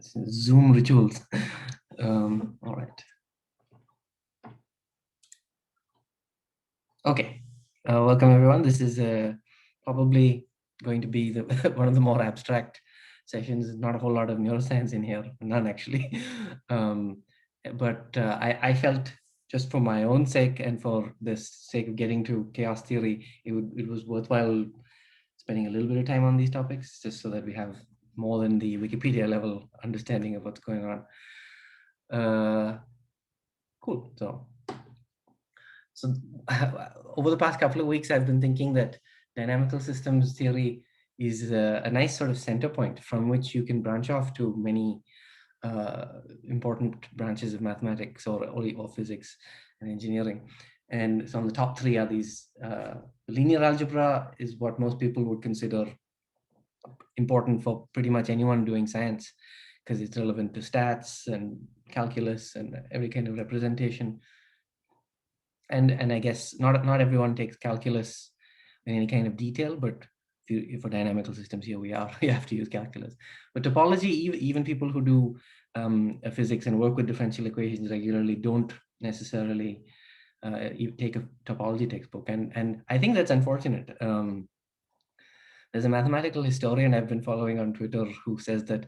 Zoom rituals. All right. Okay. Welcome, everyone. This is probably going to be one of the more abstract sessions. Not a whole lot of neuroscience in here, none actually. But I felt just for my own sake and for the sake of getting to chaos theory, it was worthwhile spending a little bit of time on these topics, just so that we have more than the Wikipedia level understanding of what's going on. Cool. So over the past couple of weeks, I've been thinking that dynamical systems theory is a nice sort of center point from which you can branch off to many important branches of mathematics or physics and engineering. And so on the top three are these. Linear algebra is what most people would consider important for pretty much anyone doing science, because it's relevant to stats and calculus and every kind of representation. And I guess not everyone takes calculus in any kind of detail, but for dynamical systems here we have to use calculus. But topology, even people who do physics and work with differential equations regularly don't necessarily take a topology textbook, and I think that's unfortunate. There's a mathematical historian I've been following on Twitter who says that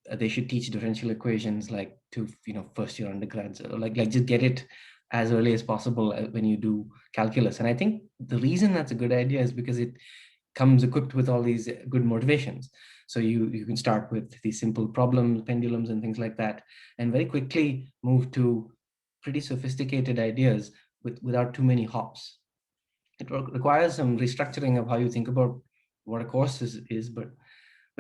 they should teach differential equations like to first year undergrads, or like just get it as early as possible when you do calculus. And I think the reason that's a good idea is because it comes equipped with all these good motivations. So you can start with these simple problems, pendulums and things like that, and very quickly move to pretty sophisticated ideas without too many hops. It requires some restructuring of how you think about what a course is, but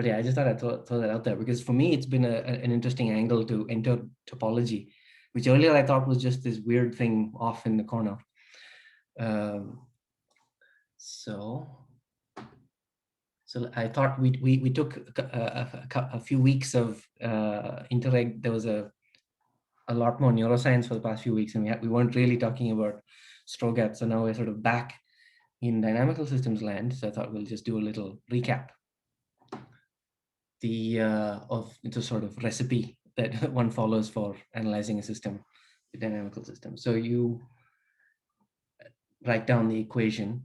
yeah, I just thought I'd throw that out there, because for me, it's been an interesting angle to enter topology, which earlier I thought was just this weird thing off in the corner. So I thought we took a few weeks of Interreg. There was a lot more neuroscience for the past few weeks, and we weren't really talking about Strogatz. So now we're sort of back in dynamical systems land. So I thought we'll just do a little recap of the sort of recipe that one follows for analyzing a system, a dynamical system. So you write down the equation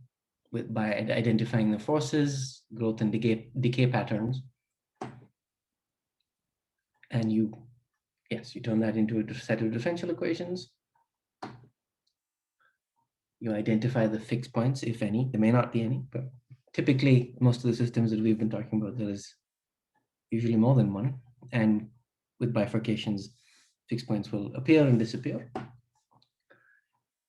by identifying the forces, growth and decay patterns, and you turn that into a set of differential equations. You identify the fixed points, if any. There may not be any, but typically most of the systems that we've been talking about, there is usually more than one. And with bifurcations, fixed points will appear and disappear.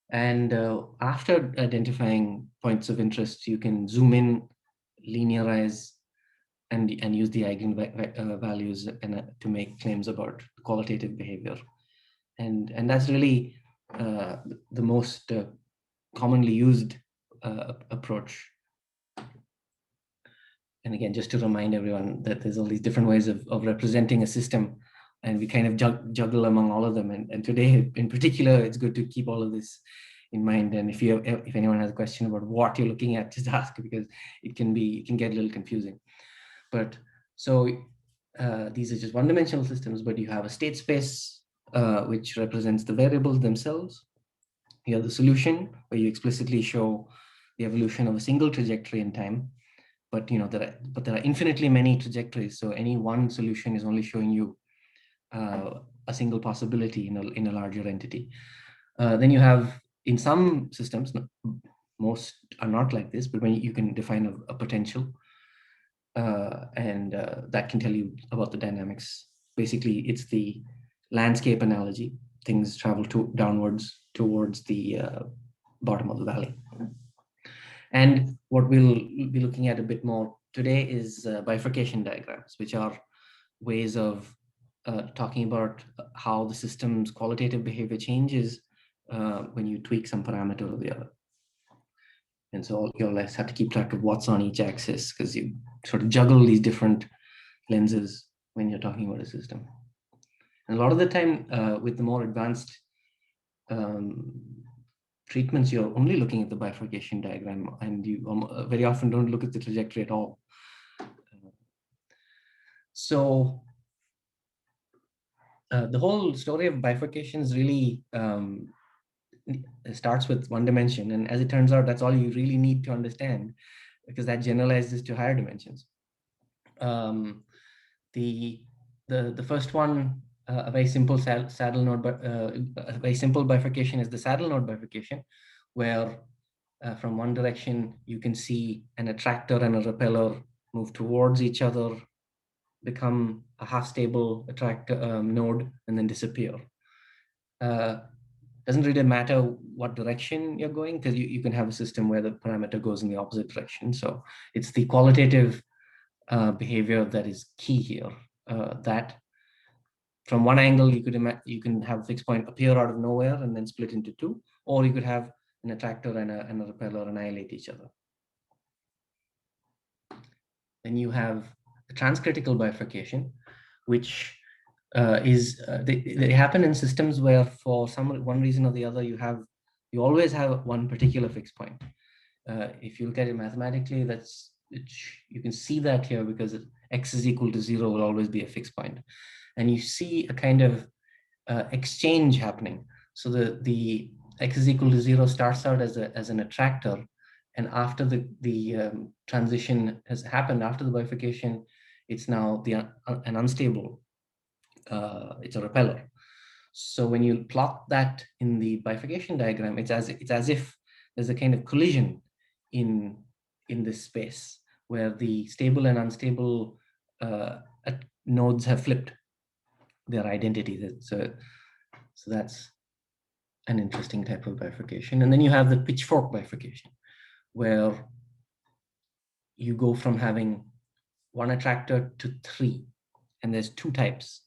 And after identifying points of interest, you can zoom in, linearize, and use the eigenvalues to make claims about qualitative behavior. And that's really the most commonly used approach. And again, just to remind everyone that there's all these different ways of representing a system, and we kind of juggle among all of them. And today in particular, it's good to keep all of this in mind. And if anyone has a question about what you're looking at, just ask, because it can get a little confusing. But so these are just one-dimensional systems, but you have a state space, which represents the variables themselves. You have the solution, where you explicitly show the evolution of a single trajectory in time. But there are infinitely many trajectories, so any one solution is only showing you a single possibility in a larger entity. Then you have, in some systems, most are not like this, but when you can define a potential, and that can tell you about the dynamics. Basically, it's the landscape analogy. Things travel downwards towards the bottom of the valley. And what we'll be looking at a bit more today is bifurcation diagrams, which are ways of talking about how the system's qualitative behavior changes when you tweak some parameter or the other. And so you'll have to keep track of what's on each axis, because you sort of juggle these different lenses when you're talking about a system. And a lot of the time with the more advanced treatments, you're only looking at the bifurcation diagram, and you very often don't look at the trajectory at all. So The whole story of bifurcations really starts with one dimension. And as it turns out, that's all you really need to understand, because that generalizes to higher dimensions. The first one, a very simple saddle node, a very simple bifurcation is the saddle node bifurcation, where from one direction you can see an attractor and a repeller move towards each other, become a half-stable attractor node, and then disappear. Doesn't really matter what direction you're going, because you can have a system where the parameter goes in the opposite direction. So it's the qualitative behavior that is key here. That from one angle you can have a fixed point appear out of nowhere and then split into two, or you could have an attractor and a repeller annihilate each other. Then you have the transcritical bifurcation, which they happen in systems where for one reason or the other you always have one particular fixed point. If you look at it mathematically, you can see that here, because x is equal to 0 will always be a fixed point, and you see a kind of exchange happening. So the x is equal to 0 starts out as an attractor, and after the transition has happened, after the bifurcation, it's now an unstable. It's a repeller. So when you plot that in the bifurcation diagram, it's as if there's a kind of collision in this space where the stable and unstable nodes have flipped their identity. So that's an interesting type of bifurcation. And then you have the pitchfork bifurcation, where you go from having one attractor to 3, and there's 2 types.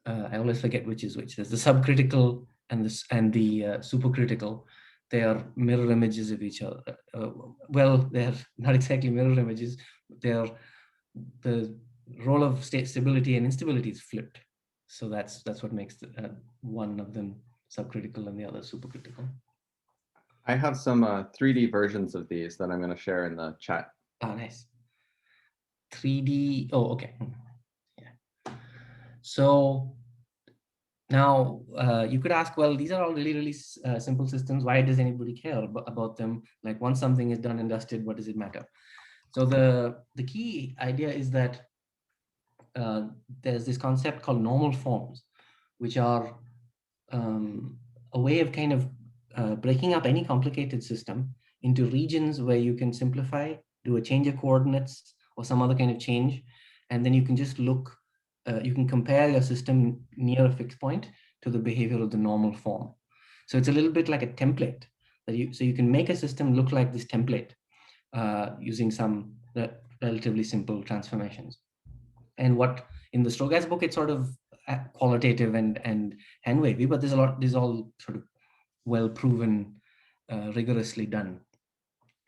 I always forget which is which. There's the subcritical and the supercritical. They are mirror images of each other. Well, they're not exactly mirror images. The role of stability and instability is flipped. So that's what makes one of them subcritical and the other supercritical. I have some 3D versions of these that I'm going to share in the chat. Ah, nice. 3D. Oh, okay. Yeah. So now you could ask, well, these are all really, really simple systems. Why does anybody care about them? Like, once something is done and dusted, what does it matter? So the key idea is that there's this concept called normal forms, which are a way of kind of breaking up any complicated system into regions where you can simplify, do a change of coordinates or some other kind of change, and then you can just look, you can compare your system near a fixed point to the behavior of the normal form. So it's a little bit like a template that so you can make a system look like this template using some relatively simple transformations. And what in the Strogatz book, it's sort of qualitative and hand wavy, but there's all sort of well proven, rigorously done.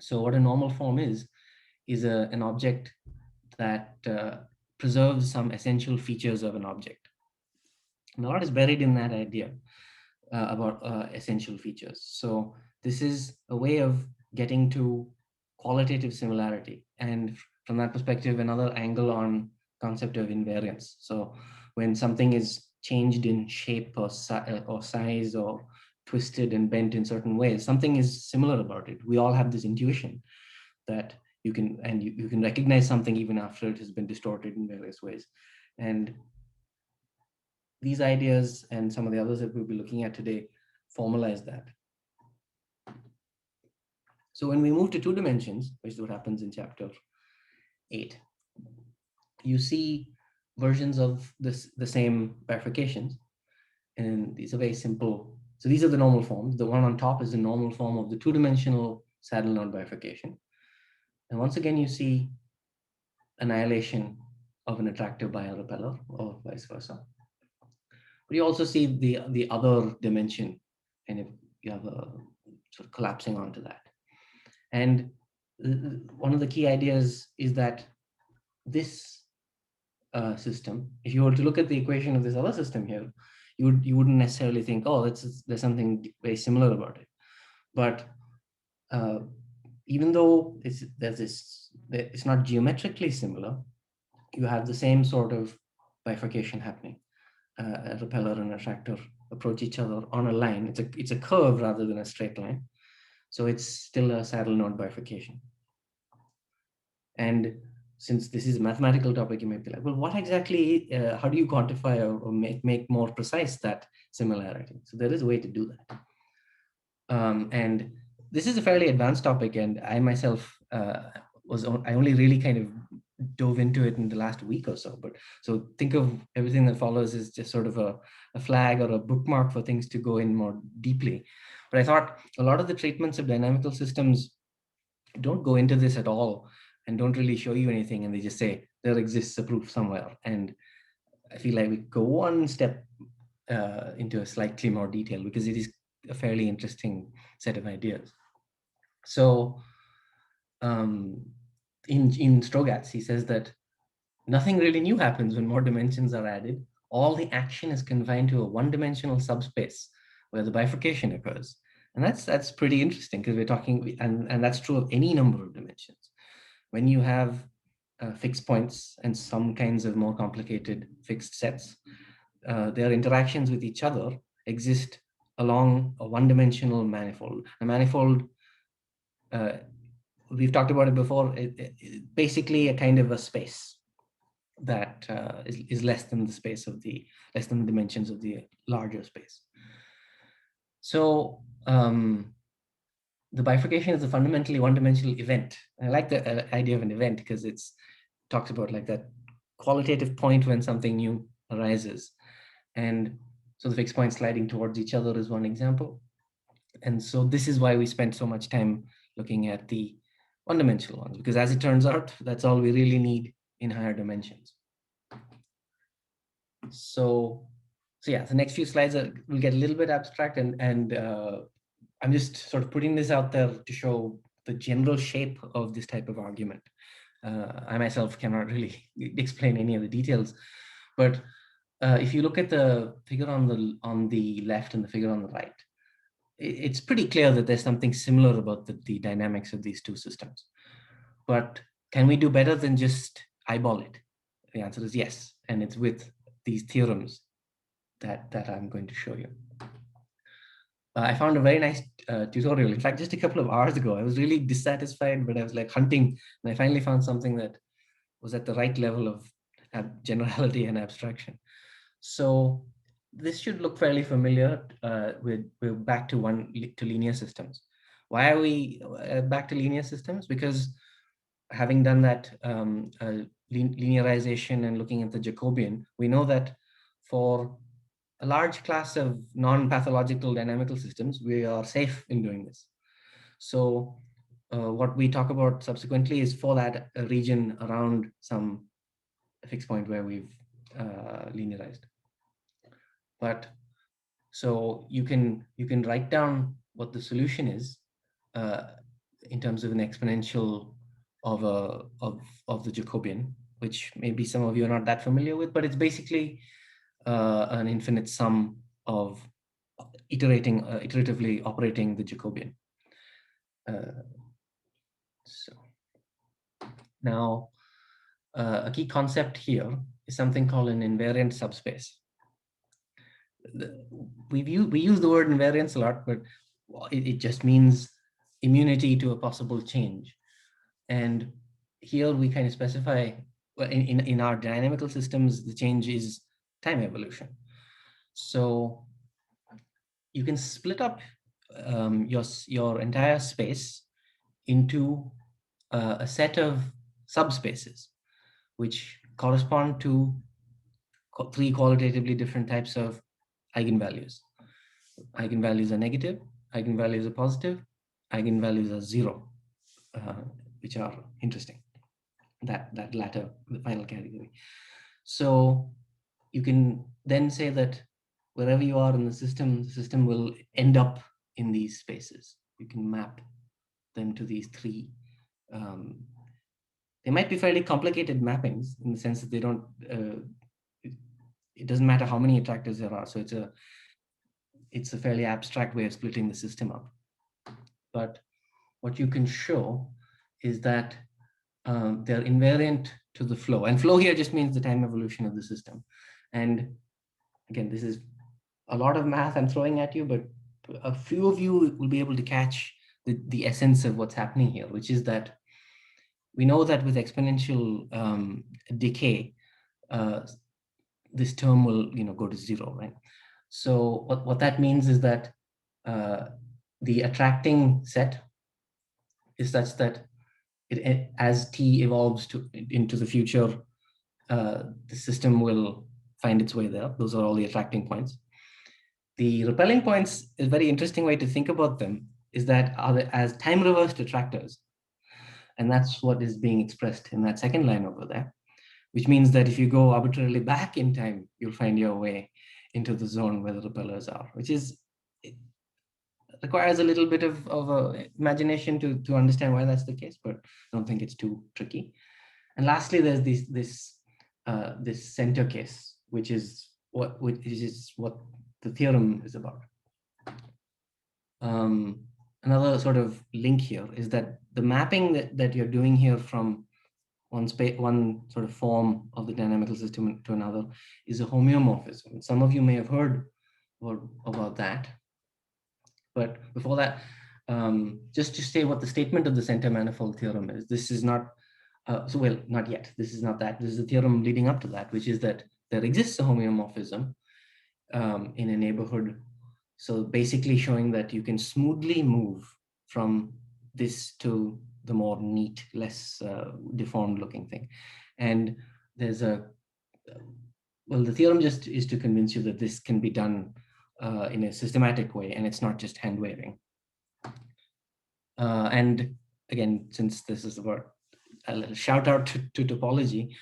So what a normal form is an object that preserves some essential features of an object. And a lot is buried in that idea about essential features. So this is a way of getting to qualitative similarity. And from that perspective, another angle on concept of invariance. So when something is changed in shape or size or twisted and bent in certain ways, something is similar about it. We all have this intuition that you can recognize something even after it has been distorted in various ways. And these ideas and some of the others that we'll be looking at today formalize that. So when we move to 2 dimensions, which is what happens in chapter 8, you see versions of the same bifurcations, and these are very simple. So these are the normal forms. The one on top is the normal form of the 2-dimensional saddle node bifurcation. And once again, you see annihilation of an attractor by a repeller, or vice versa. But you also see the other dimension, and you have a sort of collapsing onto that. And one of the key ideas is that this system, if you were to look at the equation of this other system here, you wouldn't necessarily think, oh, there's something very similar about it. But even though it's not geometrically similar, you have the same sort of bifurcation happening. a repeller and attractor approach each other on a line. It's a curve rather than a straight line. So it's still a saddle node bifurcation. And since this is a mathematical topic, you might be like, well, what exactly, how do you quantify or make more precise that similarity? So there is a way to do that. And this is a fairly advanced topic, and I myself I only really kind of dove into it in the last week or so. But so think of everything that follows as just sort of a flag or a bookmark for things to go in more deeply. But I thought a lot of the treatments of dynamical systems don't go into this at all and don't really show you anything, and they just say there exists a proof somewhere. And I feel like we go one step into a slightly more detail, because it is a fairly interesting set of ideas. So in Strogatz, he says that nothing really new happens when more dimensions are added. All the action is confined to a one-dimensional subspace where the bifurcation occurs. And that's pretty interesting, because we're talking, and that's true of any number of dimensions. When you have fixed points and some kinds of more complicated fixed sets, their interactions with each other exist along a one-dimensional manifold. A manifold, we've talked about it before, basically a kind of a space that is less than the dimensions of the larger space. So the bifurcation is a fundamentally one-dimensional event. I like the idea of an event, because it talks about like that qualitative point when something new arises. And so the fixed points sliding towards each other is one example. And so this is why we spent so much time looking at the one-dimensional ones, because as it turns out, that's all we really need in higher dimensions. So yeah, the next few slides will get a little bit abstract, and I'm just sort of putting this out there to show the general shape of this type of argument. I myself cannot really explain any of the details, but if you look at the figure on the left and the figure on the right, it's pretty clear that there's something similar about the dynamics of these two systems. But can we do better than just eyeball it? The answer is yes, and it's with these theorems that I'm going to show you. I found a very nice tutorial. In fact, just a couple of hours ago, I was really dissatisfied, but I was like hunting, and I finally found something that was at the right level of generality and abstraction. So this should look fairly familiar. We're back to linear systems. Why are we back to linear systems? Because having done that linearization and looking at the Jacobian, we know that for a large class of non-pathological dynamical systems, we are safe in doing this. So what we talk about subsequently is for that region around some fixed point where we've linearized. But so you can write down what the solution is in terms of an exponential of the Jacobian, which maybe some of you are not that familiar with, but it's basically an infinite sum of iteratively operating the Jacobian. So now a key concept here is something called an invariant subspace. We use the word invariance a lot, but it just means immunity to a possible change. And here we kind of specify, well, in our dynamical systems, the change is time evolution. So you can split up your entire space into a set of subspaces, which correspond to three qualitatively different types of eigenvalues. Eigenvalues are negative, eigenvalues are positive, eigenvalues are zero, which are interesting. That latter, the final category. So you can then say that wherever you are in the system will end up in these spaces. You can map them to these three. They might be fairly complicated mappings in the sense that they don't, it doesn't matter how many attractors there are. So it's a fairly abstract way of splitting the system up. But what you can show is that they're invariant to the flow. And flow here just means the time evolution of the system. And again, this is a lot of math I'm throwing at you, but a few of you will be able to catch the essence of what's happening here, which is that we know that with exponential decay, this term will go to 0, right? So what that means is that the attracting set is such that as t evolves into the future, the system will find its way there. Those are all the attracting points. The repelling points is a very interesting way to think about them, is that are as time reversed attractors. And that's what is being expressed in that second line over there, which means that if you go arbitrarily back in time, you'll find your way into the zone where the repellers are, which is, it requires a little bit of imagination to understand why that's the case, but I don't think it's too tricky. And lastly, there's this center case, which is what the theorem is about. Another sort of link here is that the mapping that you're doing here from one sort of form of the dynamical system to another is a homeomorphism. Some of you may have heard about that. But before that, just to say what the statement of the center manifold theorem is, this is not, not yet, this is not that. This is the theorem leading up to that, which is that there exists a homeomorphism in a neighborhood. So basically showing that you can smoothly move from this to the more neat, less deformed looking thing. And there's the theorem just is to convince you that this can be done in a systematic way, and it's not just hand waving. And again, since this is about a little shout out to topology,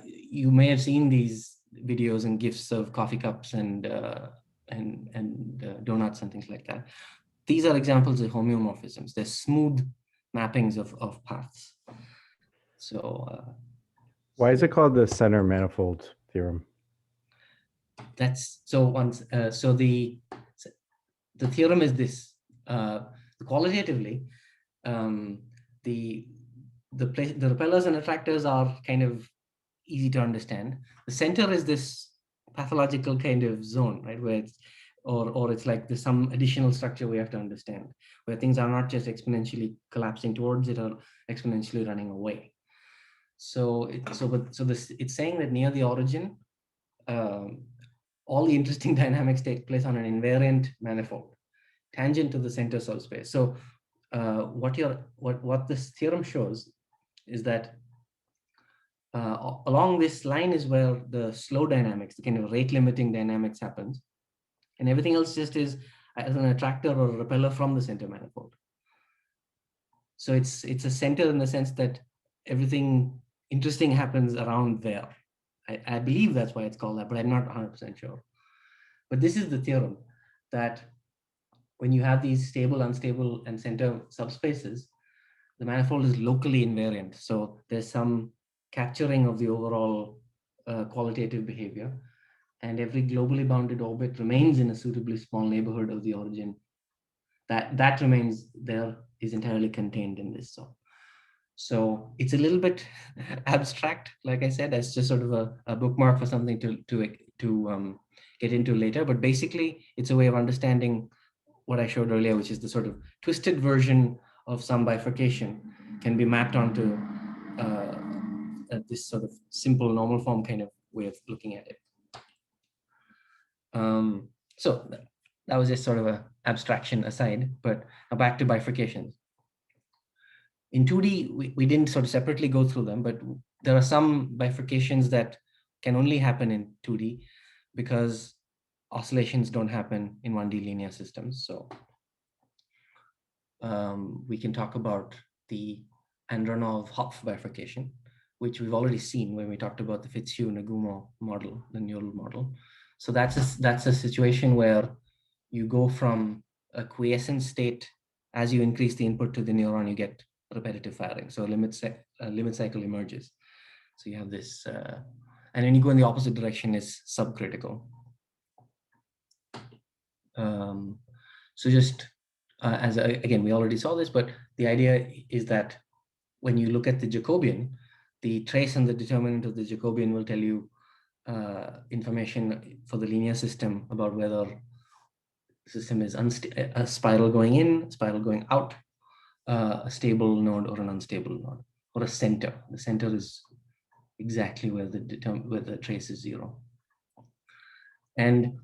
you may have seen these videos and GIFs of coffee cups and donuts and things like that. These are examples of homeomorphisms. They're smooth mappings of paths. So why is it called the center manifold theorem? That's so so the theorem is this. Qualitatively, the repellers and attractors are kind of easy to understand. The center is this pathological kind of zone, right, where it's or it's like there's some additional structure we have to understand, where things are not just exponentially collapsing towards it or exponentially running away. So it's saying that near the origin, all the interesting dynamics take place on an invariant manifold, tangent to the center subspace. So what this theorem shows is that along this line is where the slow dynamics, the kind of rate limiting dynamics happens, and everything else just is as an attractor or a repeller from the center manifold. So it's a center in the sense that everything interesting happens around there. I believe that's why it's called that, but I'm not 100% sure. But this is the theorem that when you have these stable, unstable, and center subspaces, the manifold is locally invariant. So there's some capturing of the overall qualitative behavior, and every globally bounded orbit remains in a suitably small neighborhood of the origin. That remains there, is entirely contained in this zone. So it's a little bit abstract, like I said, as just sort of a bookmark for something to get into later. But basically, it's a way of understanding what I showed earlier, which is the sort of twisted version of some bifurcation can be mapped onto this sort of simple normal form kind of way of looking at it. So that was just sort of an abstraction aside, but now back to bifurcations. In 2D, we didn't sort of separately go through them, but there are some bifurcations that can only happen in 2D because oscillations don't happen in 1D linear systems. So we can talk about the Andronov-Hopf bifurcation, which we've already seen when we talked about the Fitzhugh-Nagumo model, the neural model. So that's a situation where you go from a quiescent state. As you increase the input to the neuron, you get repetitive firing. So a limit cycle emerges. So you have this, and when you go in the opposite direction is subcritical. So just again, we already saw this, but the idea is that when you look at the Jacobian, the trace and the determinant of the Jacobian will tell you information for the linear system about whether the system is a spiral going in, spiral going out, a stable node or an unstable node, or a center. The center is exactly where the trace is 0. And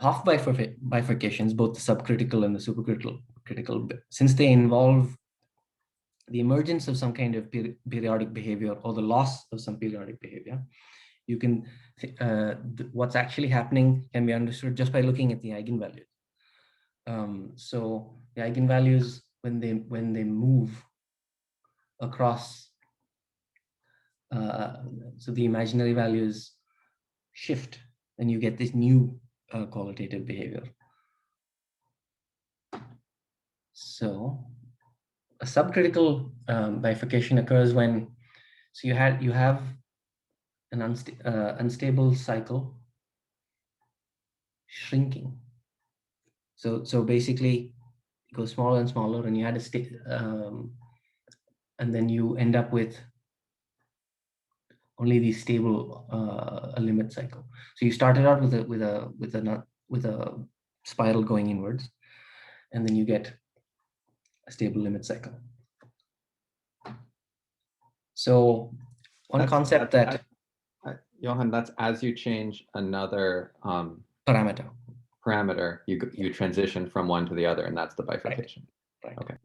half bifurcations, both the subcritical and the supercritical, since they involve the emergence of some kind of periodic behavior or the loss of some periodic behavior, you can what's actually happening can be understood just by looking at the eigenvalues. So the eigenvalues, when they move across, so the imaginary values shift, and you get this new qualitative behavior. So a subcritical bifurcation occurs when, so you have an unstable cycle shrinking. So basically it goes smaller and smaller, and you had a state, and then you end up with only the stable limit cycle. So you started out with a spiral going inwards, and then you get a stable limit cycle. So one concept that Johan, that's as you change another parameter, you transition from one to the other, and that's the bifurcation. Right. Okay.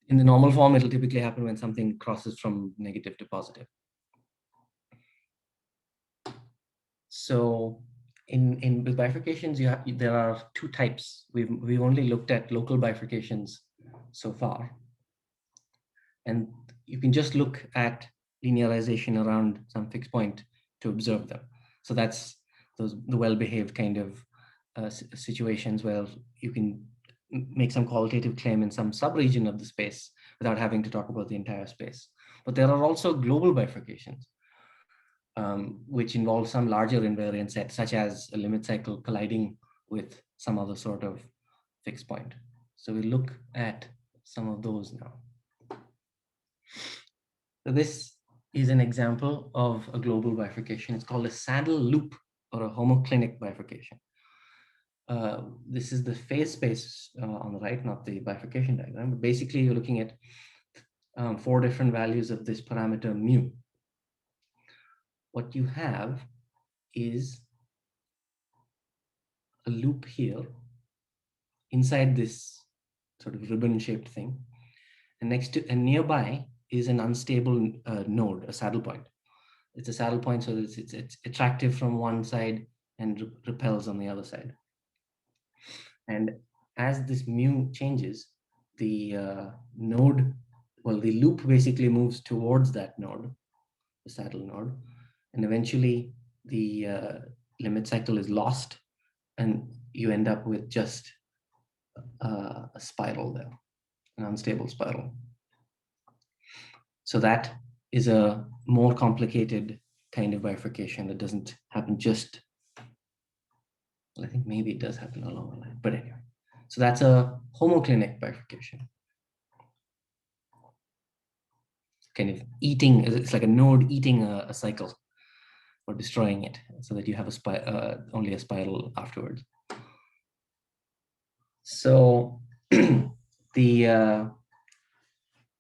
In the normal form, it'll typically happen when something crosses from negative to positive. So with bifurcations, there are two types. We've only looked at local bifurcations so far, and you can just look at linearization around some fixed point to observe them. So that's the well-behaved kind of situations where you can make some qualitative claim in some subregion of the space without having to talk about the entire space. But there are also global bifurcations, which involve some larger invariant set, such as a limit cycle colliding with some other sort of fixed point. So we look at some of those now. So this is an example of a global bifurcation. It's called a saddle loop or a homoclinic bifurcation. This is the phase space on the right, not the bifurcation diagram, but basically you're looking at 4 different values of this parameter mu. What you have is a loop here inside this sort of ribbon-shaped thing, and nearby is an unstable node, a saddle point. It's a saddle point, so it's attractive from one side and repels on the other side. And as this mu changes, the the loop basically moves towards that node, the saddle node, and eventually the limit cycle is lost, and you end up with just a spiral there, an unstable spiral. So that is a more complicated kind of bifurcation that doesn't happen just, well, I think maybe it does happen along the line, but anyway. So that's a homoclinic bifurcation. Kind of eating, it's like a node eating a cycle or destroying it, so that you have only a spiral afterwards. So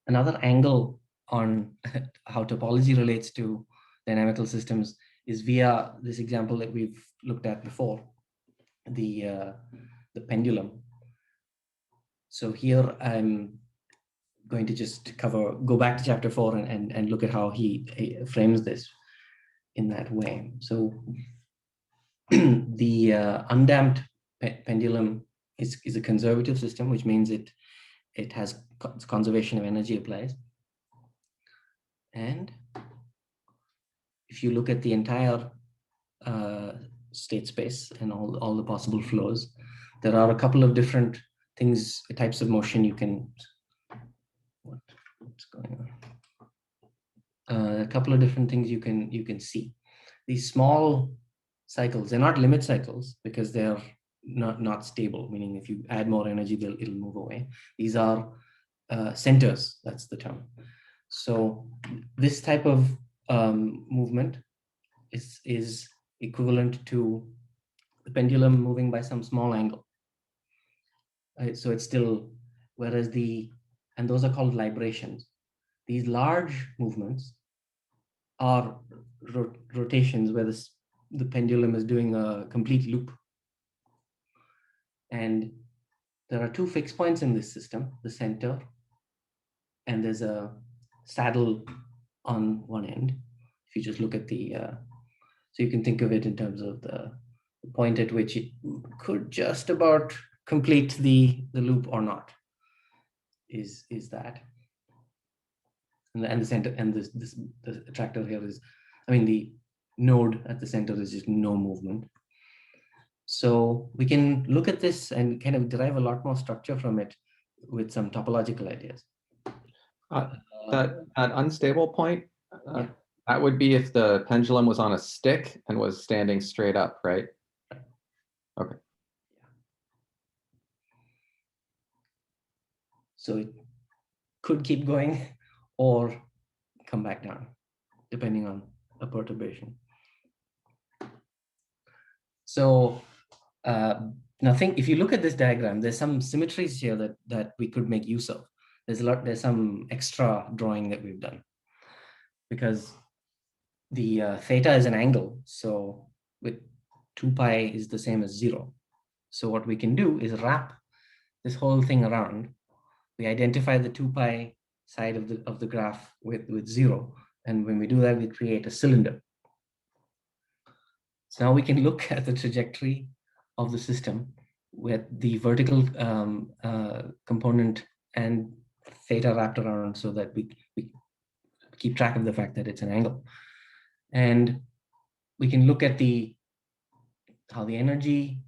another angle on how topology relates to dynamical systems is via this example that we've looked at before, the pendulum. So here I'm going to just go back to chapter 4 and look at how he frames this in that way. So the undamped pendulum is a conservative system, which means it has conservation of energy applies. And if you look at the entire state space and all the possible flows, there are a couple of different things, types of motion you can, what's going on? A couple of different things you can see. These small cycles, they're not limit cycles because they're not stable, meaning if you add more energy, it'll move away. These are centers, that's the term. So this type of movement is equivalent to the pendulum moving by some small angle. So it's still, whereas and those are called librations. These large movements are rotations where the pendulum is doing a complete loop. And there are two fixed points in this system, the center, and there's a saddle on one end. If you just look at so you can think of it in terms of the point at which it could just about complete the loop or not, is that. And the center, and the attractor here is, the node at the center is just no movement. So we can look at this and kind of derive a lot more structure from it with some topological ideas. That unstable point, yeah. That would be if the pendulum was on a stick and was standing straight up, right? Okay. So it could keep going or come back down, depending on a perturbation. So if you look at this diagram, there's some symmetries here that we could make use of. There's some extra drawing that we've done, because the theta is an angle. So with 2 pi is the same as 0. So what we can do is wrap this whole thing around. We identify the 2 pi side of the graph with 0. And when we do that, we create a cylinder. So now we can look at the trajectory of the system with the vertical component and theta wrapped around, so that we keep track of the fact that it's an angle. And we can look at how the energy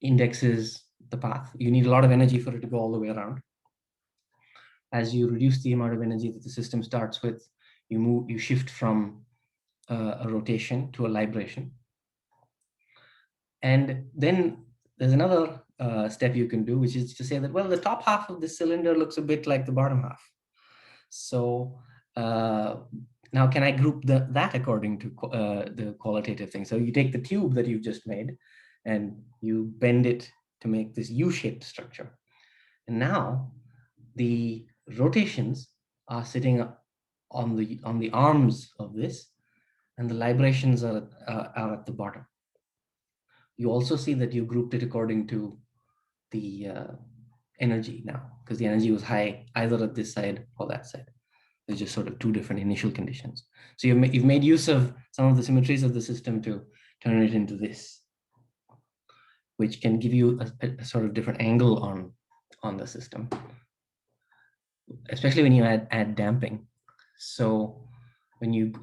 indexes the path. You need a lot of energy for it to go all the way around. As you reduce the amount of energy that the system starts with, you shift from a rotation to a libration. And then there's another step you can do, which is to say that, well, the top half of the cylinder looks a bit like the bottom half. So now can I group that according to the qualitative thing? So you take the tube that you've just made and you bend it to make this U-shaped structure. And now the rotations are sitting on the arms of this, and the librations are at the bottom. You also see that you grouped it according to the energy now, because the energy was high either at this side or that side. There's just sort of two different initial conditions. So you've made use of some of the symmetries of the system to turn it into this, which can give you a sort of different angle on the system, especially when you add damping. So when you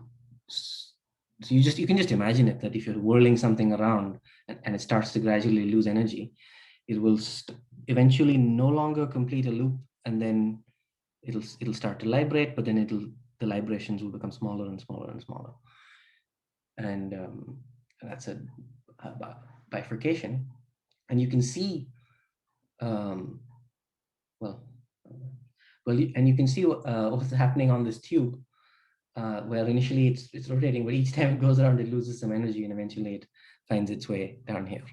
can just imagine it, that if you're whirling something around and it starts to gradually lose energy, it will eventually no longer complete a loop, and then it'll start to librate, but then the librations will become smaller and smaller and smaller. And that's a bifurcation. And you can see, and you can see what's happening on this tube, where initially it's rotating, but each time it goes around, it loses some energy, and eventually it finds its way down here.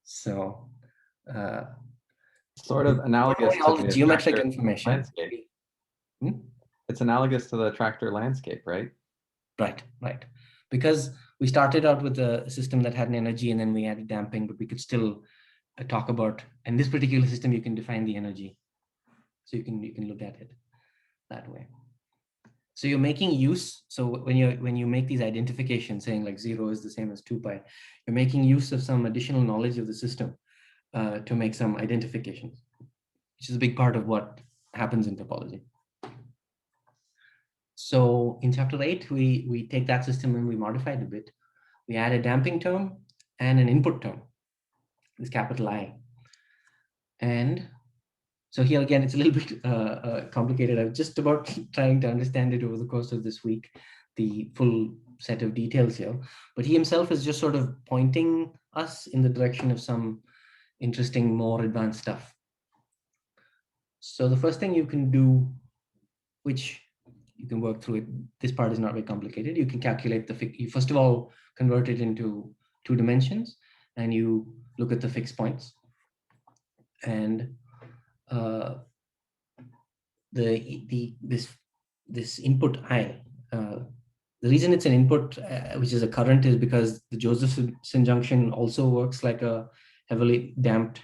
So sort of analogous to all the geometric attractor information. Landscape. It's analogous to the attractor landscape, right? Right. Because we started out with a system that had an energy, and then we added damping, but we could still talk about, in this particular system, you can define the energy. So you can look at it that way. So you're making use, so when you make these identifications, saying like 0 is the same as 2 pi, you're making use of some additional knowledge of the system to make some identifications, which is a big part of what happens in topology. So in chapter 8, we take that system and we modify it a bit. We add a damping term and an input term, this capital I. And so here again, it's a little bit complicated. I'm just about trying to understand it over the course of this week, the full set of details here. But he himself is just sort of pointing us in the direction of some interesting, more advanced stuff. So the first thing you can do, which you can work through it. This part is not very complicated. You can calculate you first of all convert it into 2 dimensions, and you look at the fixed points. And this input I, the reason it's an input, which is a current, is because the Josephson junction also works like a heavily damped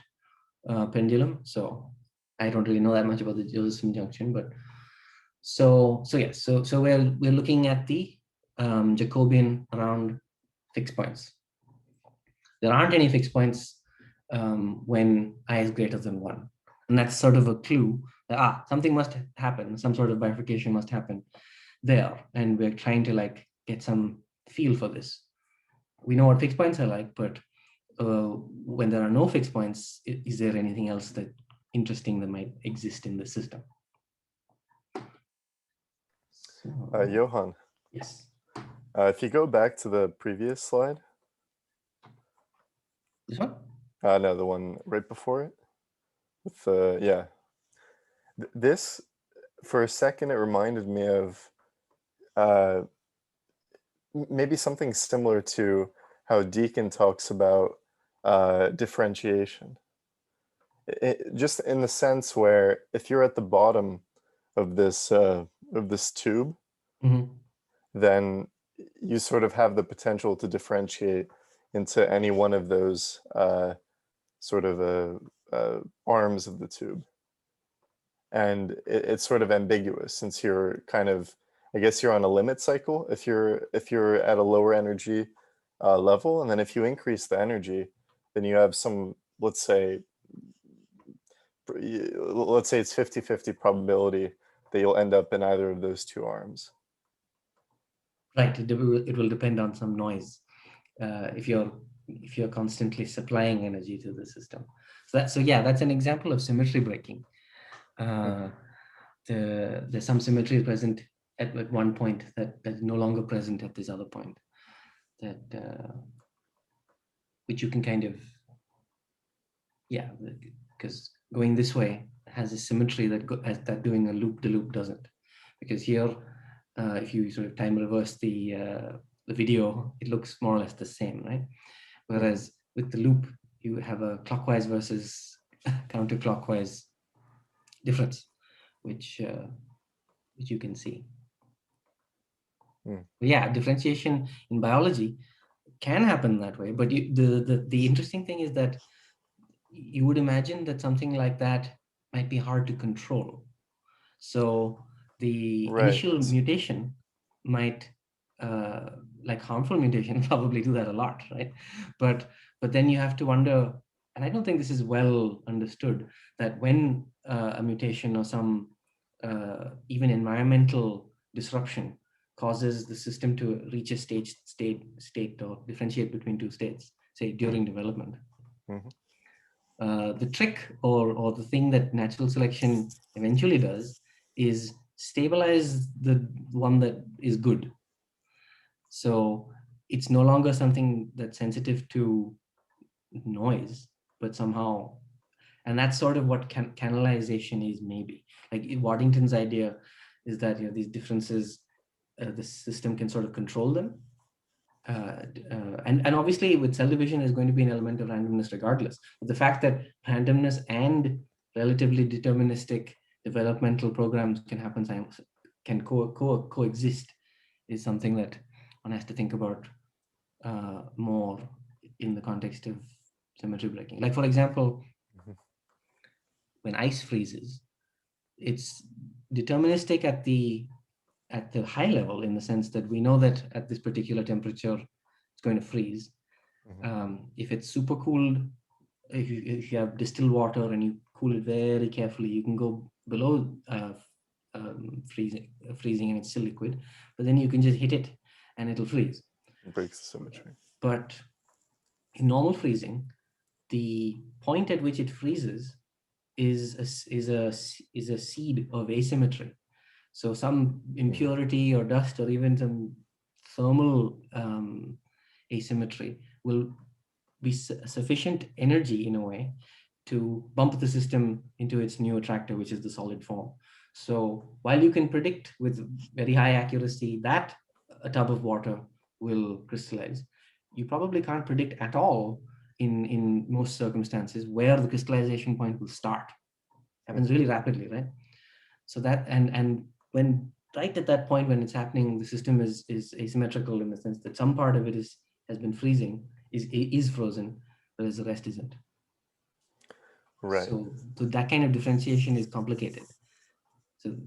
pendulum. So I don't really know that much about the Josephson junction, but so we're looking at the Jacobian around fixed points. There aren't any fixed points when I is greater than 1, and that's sort of a clue that something must happen, some sort of bifurcation must happen there, and we're trying to like get some feel for this. We know what fixed points are like, but when there are no fixed points, is there anything else that interesting that might exist in the system? So, Johan. yes. If you go back to the previous slide. This one? No, the one right before it. With yeah. This, for a second, it reminded me of maybe something similar to how Deacon talks about differentiation. Just in the sense where if you're at the bottom of this tube, Mm-hmm. then you sort of have the potential to differentiate into any one of those sort of arms of the tube. And it's sort of ambiguous, since you're kind of, I guess you're on a limit cycle if you're at a lower energy level, and then if you increase the energy, then you have some, let's say it's 50-50 probability that you'll end up in either of those 2 arms. Right, it will depend on some noise if you're constantly supplying energy to the system. So yeah, that's an example of symmetry breaking. There's some symmetry present at one point that is no longer present at this other point, that which you can kind of, yeah, because going this way has a symmetry that doing a loop the loop doesn't, because here if you sort of time reverse the video, it looks more or less the same, right? Whereas with the loop, you have a clockwise versus counterclockwise difference, which you can see. Yeah, differentiation in biology can happen that way, but the interesting thing is that you would imagine that something like that might be hard to control. So the initial mutation might, like harmful mutation, probably do that a lot, right? But then you have to wonder, and I don't think this is well understood, that when a mutation or some even environmental disruption causes the system to reach a state or differentiate between 2 states, say during development. The trick or the thing that natural selection eventually does is stabilize the one that is good. So it's no longer something that's sensitive to noise, but somehow, and that's sort of what canalization is, maybe. Like Waddington's idea is that, you know, these differences, the system can sort of control them. And obviously with cell division is going to be an element of randomness regardless. But the fact that randomness and relatively deterministic developmental programs can coexist is something that one has to think about more in the context of symmetry breaking. Like, for example, when ice freezes, it's deterministic at the high level, in the sense that we know that at this particular temperature it's going to freeze. If it's super cooled, if you have distilled water and you cool it very carefully, you can go below freezing and it's still liquid, but then you can just hit it and it'll freeze. It breaks the symmetry. But in normal freezing, the point at which it freezes is a seed of asymmetry. So some impurity or dust or even some thermal asymmetry will be sufficient energy in a way to bump the system into its new attractor, which is the solid form. So while you can predict with very high accuracy that a tub of water will crystallize, you probably can't predict at all in most circumstances where the crystallization point will start. Happens really rapidly, right? So that, and when right at that point when it's happening, the system is asymmetrical in the sense that some part of it has been freezing, is frozen, whereas the rest isn't. Right. So that kind of differentiation is complicated. So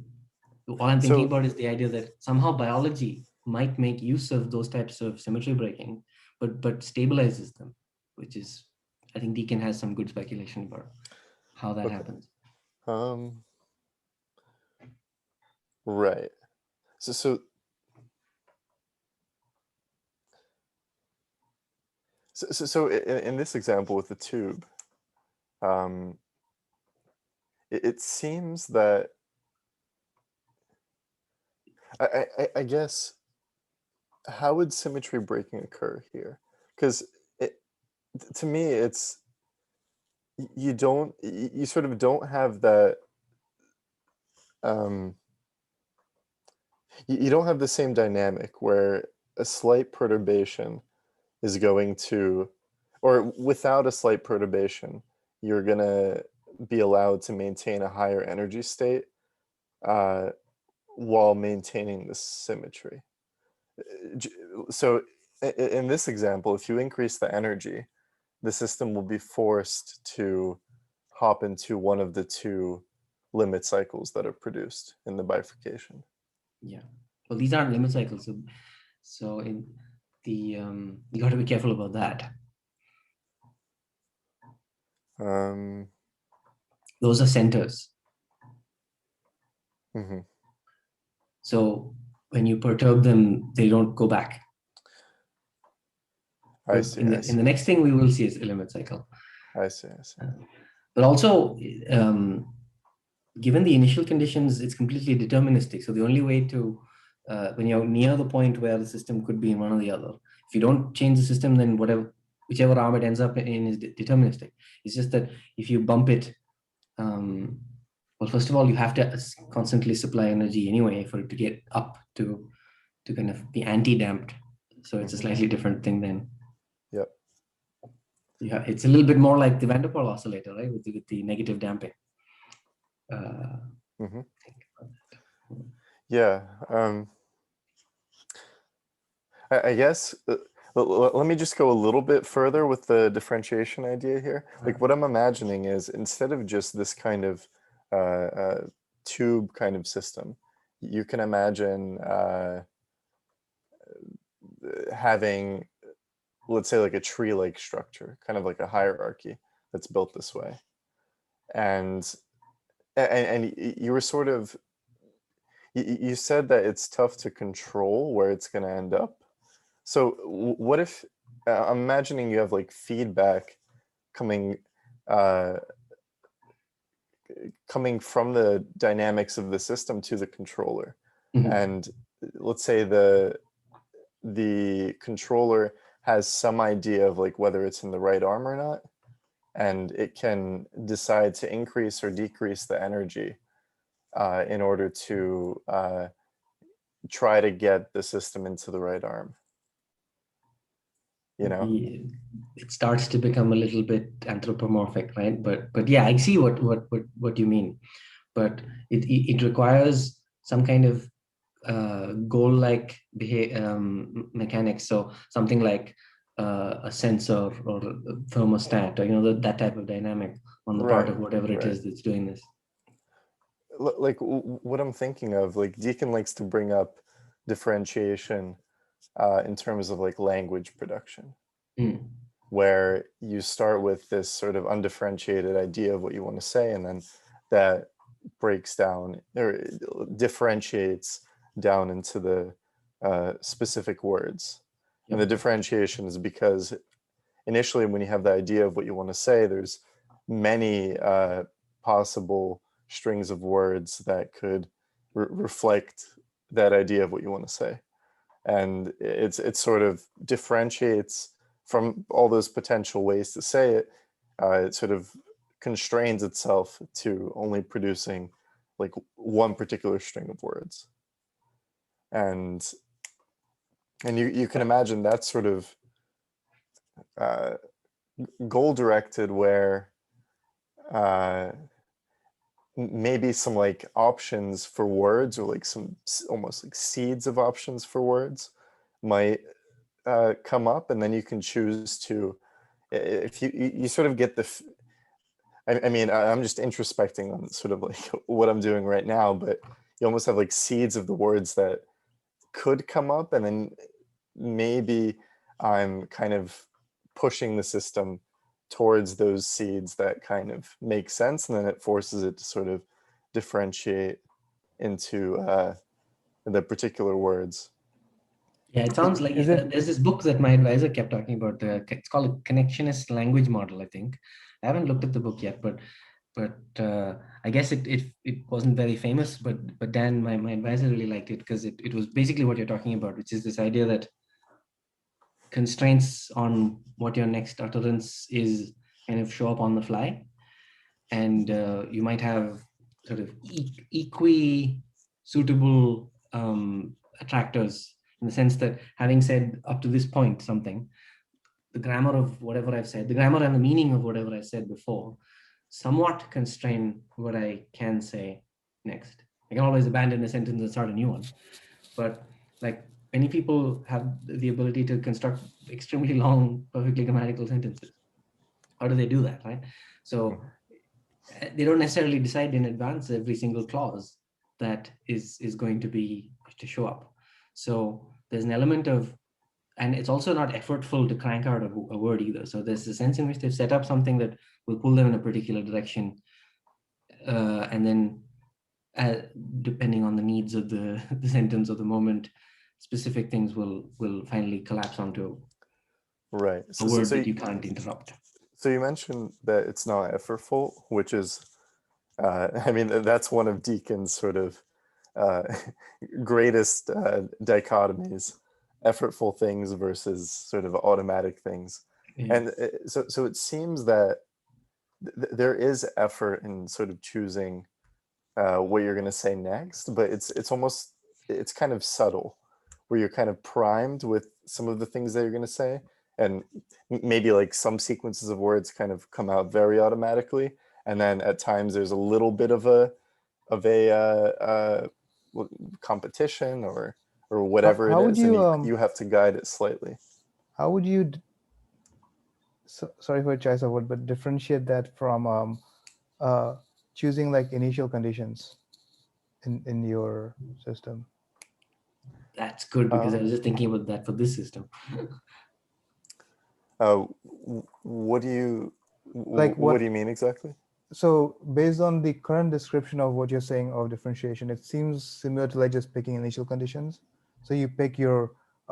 all I'm thinking about is the idea that somehow biology might make use of those types of symmetry breaking, but stabilizes them, which is, I think Deacon has some good speculation about how that happens. Right. So in this example with the tube, it seems that I guess, how would symmetry breaking occur here? Because to me, it's you sort of don't have that. You don't have the same dynamic where a slight perturbation is going to, or without a slight perturbation, you're going to be allowed to maintain a higher energy state while maintaining the symmetry. So in this example, if you increase the energy, the system will be forced to hop into one of the two limit cycles that are produced in the bifurcation. Yeah, well, these aren't limit cycles, so in the you got to be careful about that. Those are centers. Mm-hmm. So when you perturb them, they don't go back. I see. In the next thing we will see is a limit cycle. I see. But also, given the initial conditions, it's completely deterministic. So the only way to, when you're near the point where the system could be in one or the other, if you don't change the system, then whichever arm it ends up in is deterministic. It's just that if you bump it, well, first of all, you have to constantly supply energy anyway for it to get up to kind of be anti-damped. So it's a slightly different thing then. Yep. Yeah, it's a little bit more like the Van der Waals oscillator, right? With the negative damping. Yeah. I guess, let me just go a little bit further with the differentiation idea here. Like what I'm imagining is, instead of just this kind of tube kind of system, you can imagine having, let's say, like a tree-like structure, kind of like a hierarchy that's built this way. And you were sort of, you said that it's tough to control where it's going to end up. So what if, I'm imagining you have like feedback coming from the dynamics of the system to the controller. Mm-hmm. And let's say the controller has some idea of like whether it's in the right arm or not, and it can decide to increase or decrease the energy in order to try to get the system into the right arm. You know, it starts to become a little bit anthropomorphic, right? But yeah, I see what you mean. But it requires some kind of goal-like mechanics. So something like a sensor or a thermostat, or that type of dynamic on the part of whatever it is that's doing this. Like what I'm thinking of, like Deacon likes to bring up differentiation in terms of like language production, where you start with this sort of undifferentiated idea of what you want to say, and then that breaks down or differentiates down into the specific words. Yep. And the differentiation is because initially when you have the idea of what you want to say, there's many possible strings of words that could reflect that idea of what you want to say. And it sort of differentiates from all those potential ways to say it. It sort of constrains itself to only producing like one particular string of words. And you can imagine that's sort of goal directed, where maybe some like options for words, or like some almost like seeds of options for words might come up, and then you can choose to, if you sort of get the I mean, I'm just introspecting on sort of like what I'm doing right now, but you almost have like seeds of the words that could come up, and then maybe I'm kind of pushing the system towards those seeds that kind of make sense, and then it forces it to sort of differentiate into the particular words. Yeah, it sounds like there's this book that my advisor kept talking about. It's called a connectionist language model, I think. I haven't looked at the book yet, but I guess it wasn't very famous. But Dan, my advisor, really liked it because it was basically what you're talking about, which is this idea that constraints on what your next utterance is kind of show up on the fly, and you might have sort of suitable attractors, in the sense that having said up to this point something, the grammar of whatever I've said, the grammar and the meaning of whatever I said before, somewhat constrain what I can say next. I can always abandon a sentence and start a new one, but like many people have the ability to construct extremely long, perfectly grammatical sentences. How do they do that, right? So they don't necessarily decide in advance every single clause that is going to show up. So there's an element of, and it's also not effortful to crank out a word either. So there's a sense in which they've set up something that will pull them in a particular direction, and then depending on the needs of the sentence or the moment, specific things will finally collapse onto a word that you can't interrupt. So you mentioned that it's not effortful, which is, I mean, that's one of Deacon's sort of greatest dichotomies: effortful things versus sort of automatic things. Yeah. And so it seems that there is effort in sort of choosing what you're going to say next, but it's kind of subtle, where you're kind of primed with some of the things that you're going to say, and maybe like some sequences of words kind of come out very automatically, and then at times there's a little bit of a competition or whatever it is, and you have to guide it slightly. How would you, sorry for a choice of word, but differentiate that from choosing like initial conditions in your system? That's good, because I was just thinking about that for this system. What do you what do you mean exactly? So based on the current description of what you're saying of differentiation, it seems similar to like just picking initial conditions. So you pick a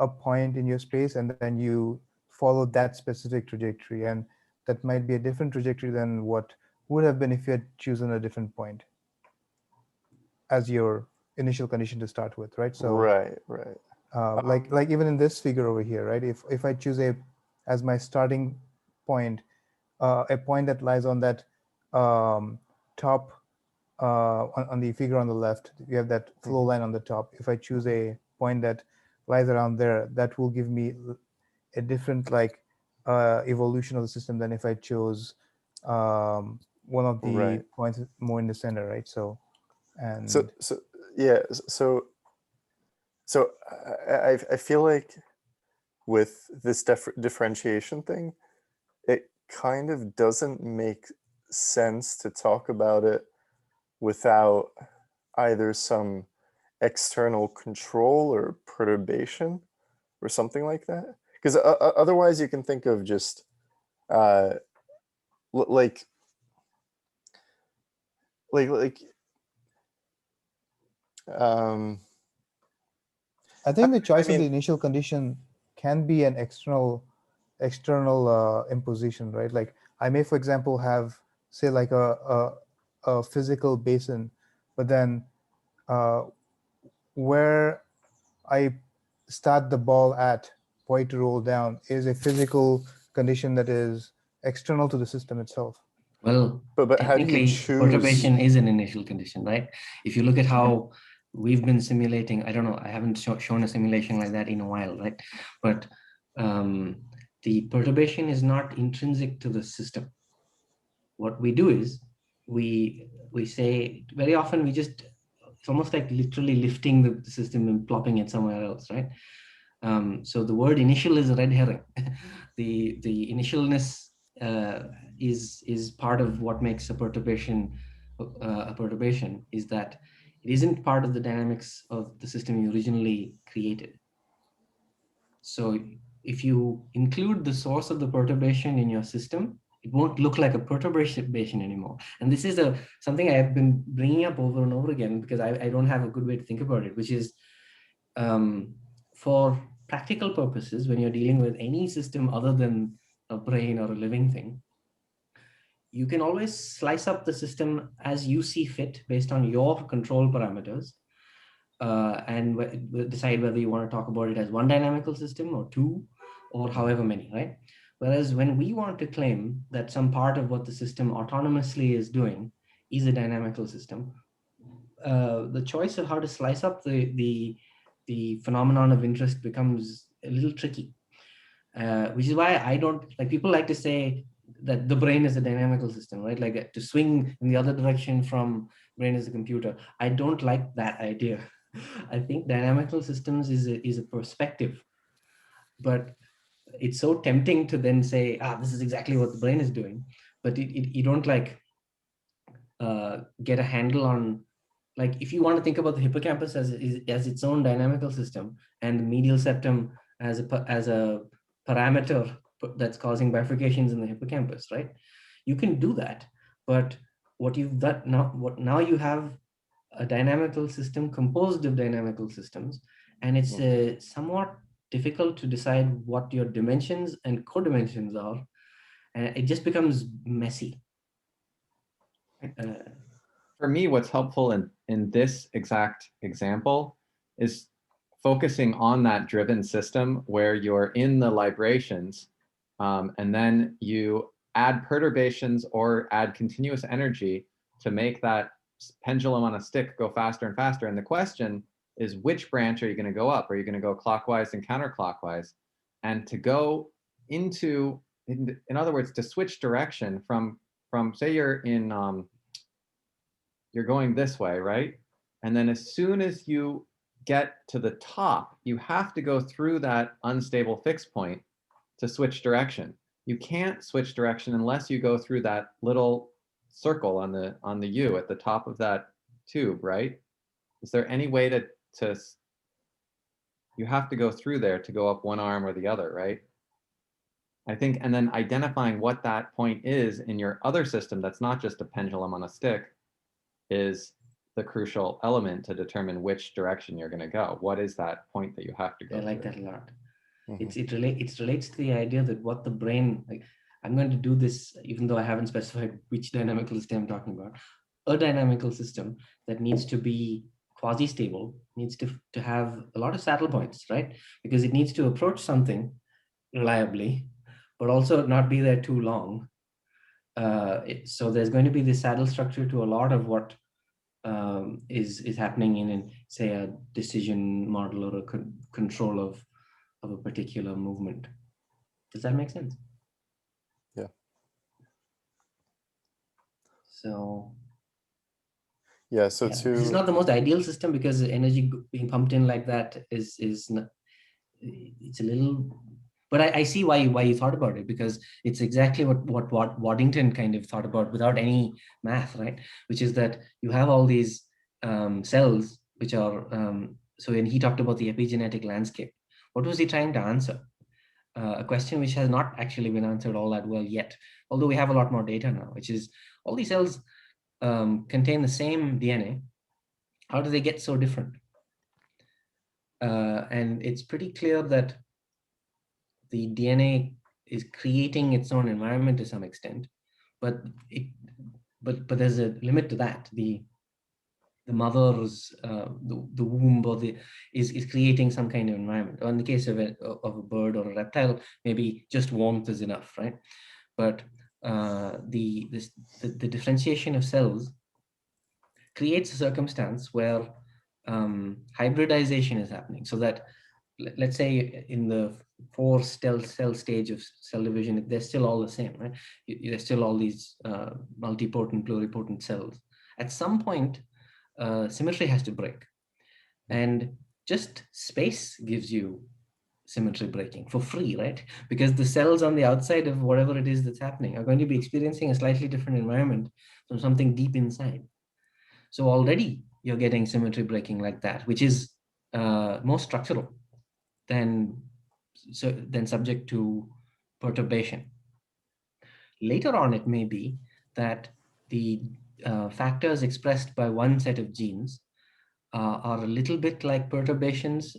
point in your space, and then you follow that specific trajectory, and that might be a different trajectory than what would have been if you had chosen a different point as your initial condition to start with, right? So right. Like even in this figure over here, right? If I choose as my starting point, a point that lies on that top on the figure on the left, you have that flow line on the top. If I choose a point that lies around there, that will give me a different like evolution of the system than if I chose one of the points more in the center, right? So I feel like with this differentiation thing, it kind of doesn't make sense to talk about it without either some external control or perturbation or something like that. Because otherwise you can think of just like I think the choice of the initial condition can be an external imposition, right? Like I may, for example, have say like a physical basin, but then where I start the ball at, for it to roll down, is a physical condition that is external to the system itself. Well, But how do you technically, choose? perturbation is an initial condition, right? If you look at how we've been simulating, I don't know, I haven't shown a simulation like that in a while, right? But the perturbation is not intrinsic to the system. What we do is we say very often it's almost like literally lifting the system and plopping it somewhere else, right? So the word initial is a red herring. the initialness is part of what makes a perturbation is that it isn't part of the dynamics of the system you originally created. So if you include the source of the perturbation in your system, it won't look like a perturbation anymore. And this is something I have been bringing up over and over again because I don't have a good way to think about it, which is for practical purposes, when you're dealing with any system other than a brain or a living thing, you can always slice up the system as you see fit based on your control parameters and decide whether you want to talk about it as one dynamical system or two or however many, right? Whereas when we want to claim that some part of what the system autonomously is doing is a dynamical system, the choice of how to slice up the phenomenon of interest becomes a little tricky, which is why I don't like, people like to say that the brain is a dynamical system, right? Like to swing in the other direction from brain as a computer. I don't like that idea. I think dynamical systems is a perspective, but it's so tempting to then say, this is exactly what the brain is doing, but you don't like get a handle on, like, if you want to think about the hippocampus as its own dynamical system and the medial septum as a parameter that's causing bifurcations in the hippocampus, right? You can do that, but now you have a dynamical system composed of dynamical systems, and it's somewhat difficult to decide what your dimensions and codimensions are, and it just becomes messy. For me, what's helpful in this exact example is focusing on that driven system where you're in the librations, and then you add perturbations or add continuous energy to make that pendulum on a stick go faster and faster. And the question is, which branch are you going to go up? Are you going to go clockwise and counterclockwise? And to go into, in other words, to switch direction from say you're in, you're going this way, right? And then as soon as you get to the top, you have to go through that unstable fixed point to switch direction. You can't switch direction unless you go through that little circle on the U at the top of that tube, right? Is there any way to you have to go through there to go up one arm or the other, right? I think, and then identifying what that point is in your other system that's not just a pendulum on a stick is the crucial element to determine which direction you're going to go. What is that point that you have to go I like through? that a lot. Mhm. It relates to the idea that what the brain, like, I'm going to do this even though I haven't specified which dynamical system I'm talking about. A dynamical system that needs to be quasi-stable needs to have a lot of saddle points, right? Because it needs to approach something reliably, but also not be there too long. So there's going to be this saddle structure to a lot of what is happening in say a decision model or a control of a particular movement. Does that make sense? Yeah. So Yeah. So this is not the most ideal system because energy being pumped in like that is not, it's a little, but I see why you thought about it, because it's exactly what Waddington kind of thought about without any math, right? Which is that you have all these cells which are so when he talked about the epigenetic landscape, what was he trying to answer? A question which has not actually been answered all that well yet, although we have a lot more data now, which is all these cells contain the same DNA. How do they get so different? And it's pretty clear that the DNA is creating its own environment to some extent, but there's a limit to that. The mother's the womb or is creating some kind of environment. Or in the case of a bird or a reptile, maybe just warmth is enough, right? But the differentiation of cells creates a circumstance where hybridization is happening, so that let's say in the 4 cell stage of cell division, they're still all the same, right? There's still all these multipotent, pluripotent cells. At some point, symmetry has to break, and just space gives you symmetry breaking for free, right? Because the cells on the outside of whatever it is that's happening are going to be experiencing a slightly different environment from something deep inside. So already you're getting symmetry breaking like that, which is more structural than subject to perturbation. Later on, it may be that the factors expressed by one set of genes are a little bit like perturbations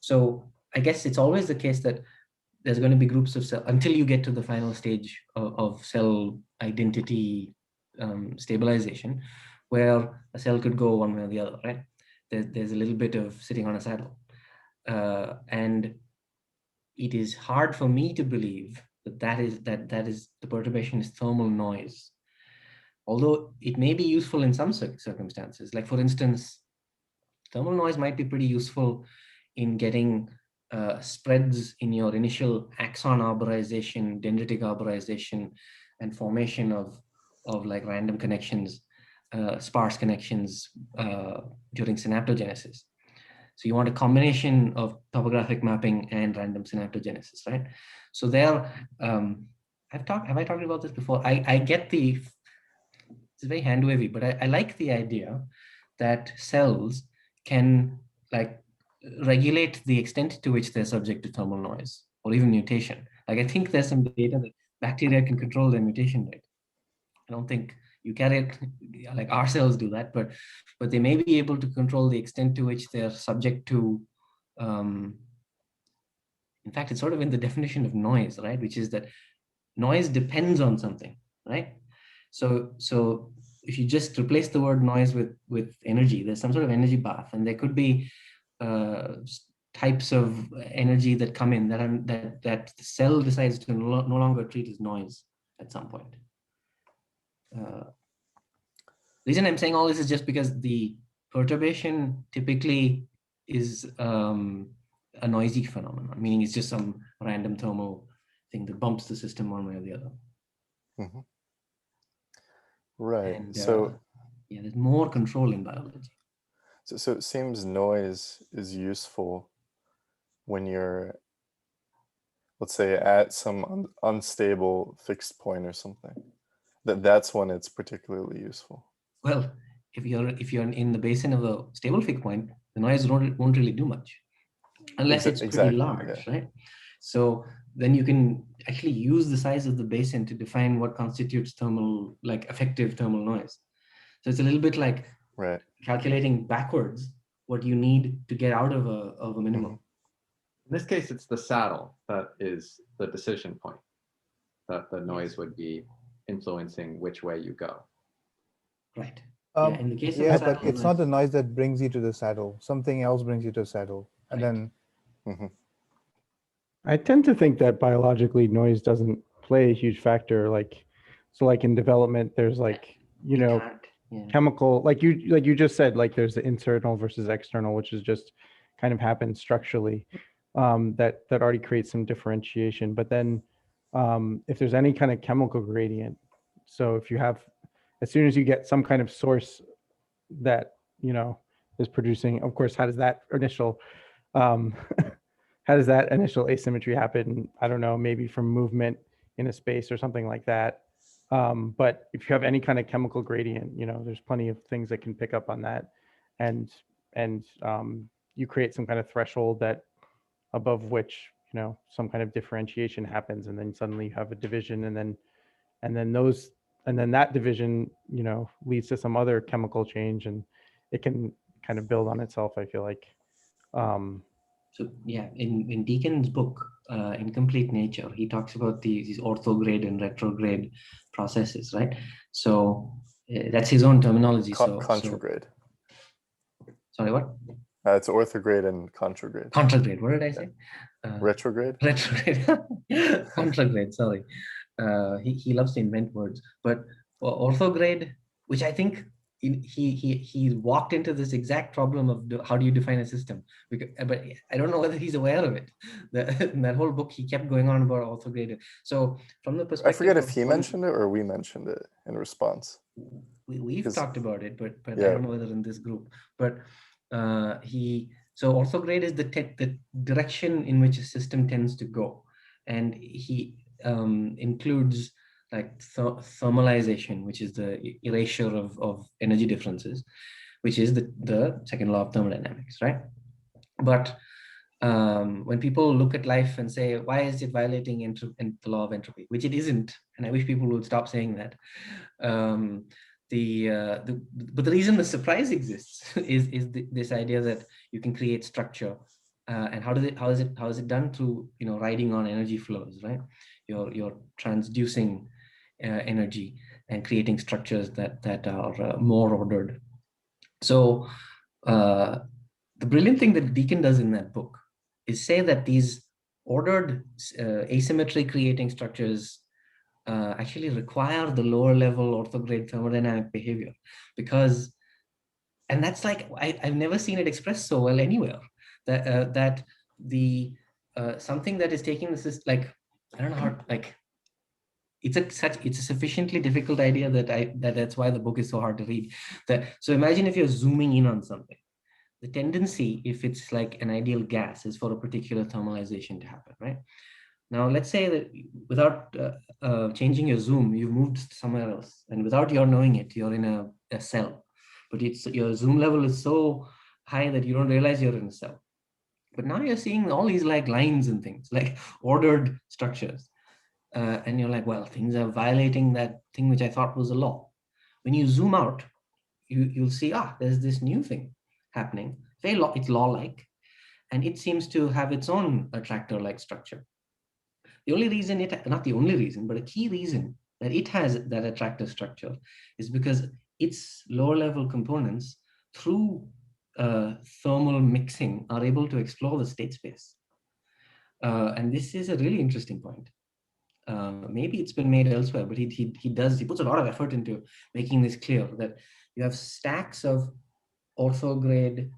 so I guess it's always the case that there's going to be groups of cells until you get to the final stage of cell identity stabilization, where a cell could go one way or the other, right? There's a little bit of sitting on a saddle. And it is hard for me to believe that is the perturbation is thermal noise. Although it may be useful in some circumstances, like for instance, thermal noise might be pretty useful in getting spreads in your initial axon arborization, dendritic arborization, and formation of like random connections, sparse connections during synaptogenesis. So you want a combination of topographic mapping and random synaptogenesis, right? So there, have I talked about this before? I get it's very hand wavy, but I like the idea that cells can like regulate the extent to which they're subject to thermal noise or even mutation. Like I think there's some data that bacteria can control their mutation rate. I don't think eukaryote, like our cells do that, but they may be able to control the extent to which they're subject to, in fact, it's sort of in the definition of noise, right? Which is that noise depends on something, right? So if you just replace the word noise with energy, there's some sort of energy bath, and there could be types of energy that come in that the cell decides to no longer treat as noise at some point. The reason I'm saying all this is just because the perturbation typically is a noisy phenomenon, meaning it's just some random thermal thing that bumps the system one way or the other. Mm-hmm. Right. And, so yeah, there's more control in biology. So it seems noise is useful when you're, let's say, at some unstable fixed point or something. That's when it's particularly useful. Well, if you're in the basin of a stable fixed point, the noise won't really do much, unless it's pretty large, yeah. Right? So then you can actually use the size of the basin to define what constitutes thermal, like effective thermal noise. So it's a little bit like calculating backwards what you need to get out of a minimum. In this case, it's the saddle that is the decision point, that the noise would be influencing which way you go. Right. Yeah, in the case of yeah, the saddle, but it's not the noise that brings you to the saddle. Something else brings you to the saddle. And then I tend to think that biologically noise doesn't play a huge factor. Like in development, there's like, chemical, like you just said, like there's the internal versus external, which is just kind of happens structurally, that already creates some differentiation. But then if there's any kind of chemical gradient, so if you have, as soon as you get some kind of source that, is producing, of course, how does that initial asymmetry happen? I don't know, maybe from movement in a space or something like that. But if you have any kind of chemical gradient, there's plenty of things that can pick up on that, and you create some kind of threshold that above which some kind of differentiation happens, and then suddenly you have a division, and then that division leads to some other chemical change, and it can kind of build on itself, I feel like. So yeah, in Deacon's book, Incomplete Nature, he talks about these orthograde and retrograde processes, right? So that's his own terminology. Contragrade. Sorry, what? It's orthograde and contragrade. Contragrade, what did I say? Retrograde? Retrograde. Contragrade, sorry. he loves to invent words, but orthograde, which I think he walked into this exact problem of how do you define a system, but I don't know whether he's aware of it. In that whole book, he kept going on about orthograde. So from the perspective, I forget if he mentioned it or we mentioned it in response. We've talked about it, but yeah. I don't know whether in this group. But so orthograde is the direction in which a system tends to go, and he includes like thermalization, which is the erasure of energy differences, which is the second law of thermodynamics, right? But when people look at life and say, why is it violating the law of entropy, which it isn't, and I wish people would stop saying that. But the reason the surprise exists is this idea that you can create structure, and how is it done? Through riding on energy flows, right? You're transducing energy and creating structures that are more ordered. So the brilliant thing that Deacon does in that book is say that these ordered asymmetry creating structures actually require the lower level orthograde thermodynamic behavior, and that's like, I've never seen it expressed so well anywhere, that the something that is taking this is like, I don't know how, like, it's a sufficiently difficult idea that's why the book is so hard to read. So imagine if you're zooming in on something. The tendency, if it's like an ideal gas, is for a particular thermalization to happen, right? Now, let's say that without changing your zoom, you've moved somewhere else, and without your knowing it, you're in a cell. But your zoom level is so high that you don't realize you're in a cell. But now you're seeing all these like lines and things, like ordered structures. And you're like, well, things are violating that thing which I thought was a law. When you zoom out, you'll see, there's this new thing happening. It's law-like, and it seems to have its own attractor-like structure. The only reason not the only reason, but a key reason that it has that attractor structure is because its lower level components, through thermal mixing, are able to explore the state space. And this is a really interesting point. Maybe it's been made elsewhere, but he puts a lot of effort into making this clear, that you have stacks of orthograde,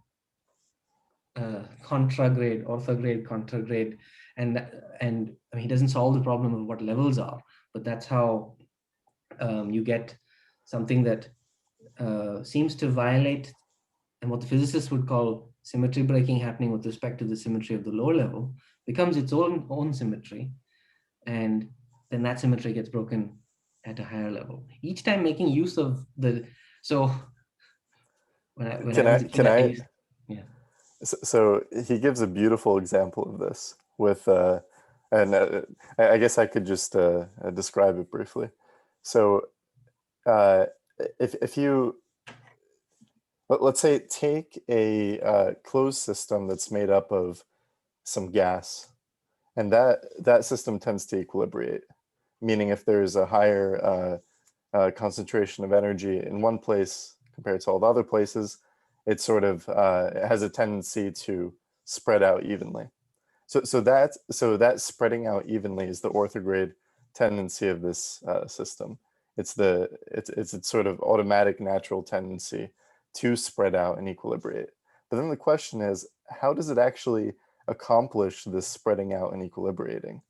contragrade, orthograde, contragrade, and I mean, he doesn't solve the problem of what levels are, but that's how you get something that seems to violate, and what the physicists would call symmetry breaking happening with respect to the symmetry of the lower level, becomes its own symmetry, and then that symmetry gets broken at a higher level. Each time making use of so So he gives a beautiful example of this with, and I guess I could just describe it briefly. So if you, let's say, take a closed system that's made up of some gas, and that system tends to equilibrate, meaning if there's a higher concentration of energy in one place compared to all the other places, it sort of has a tendency to spread out evenly. So that spreading out evenly is the orthograde tendency of this system. It's its sort of automatic natural tendency to spread out and equilibrate. But then the question is, how does it actually accomplish this spreading out and equilibrating?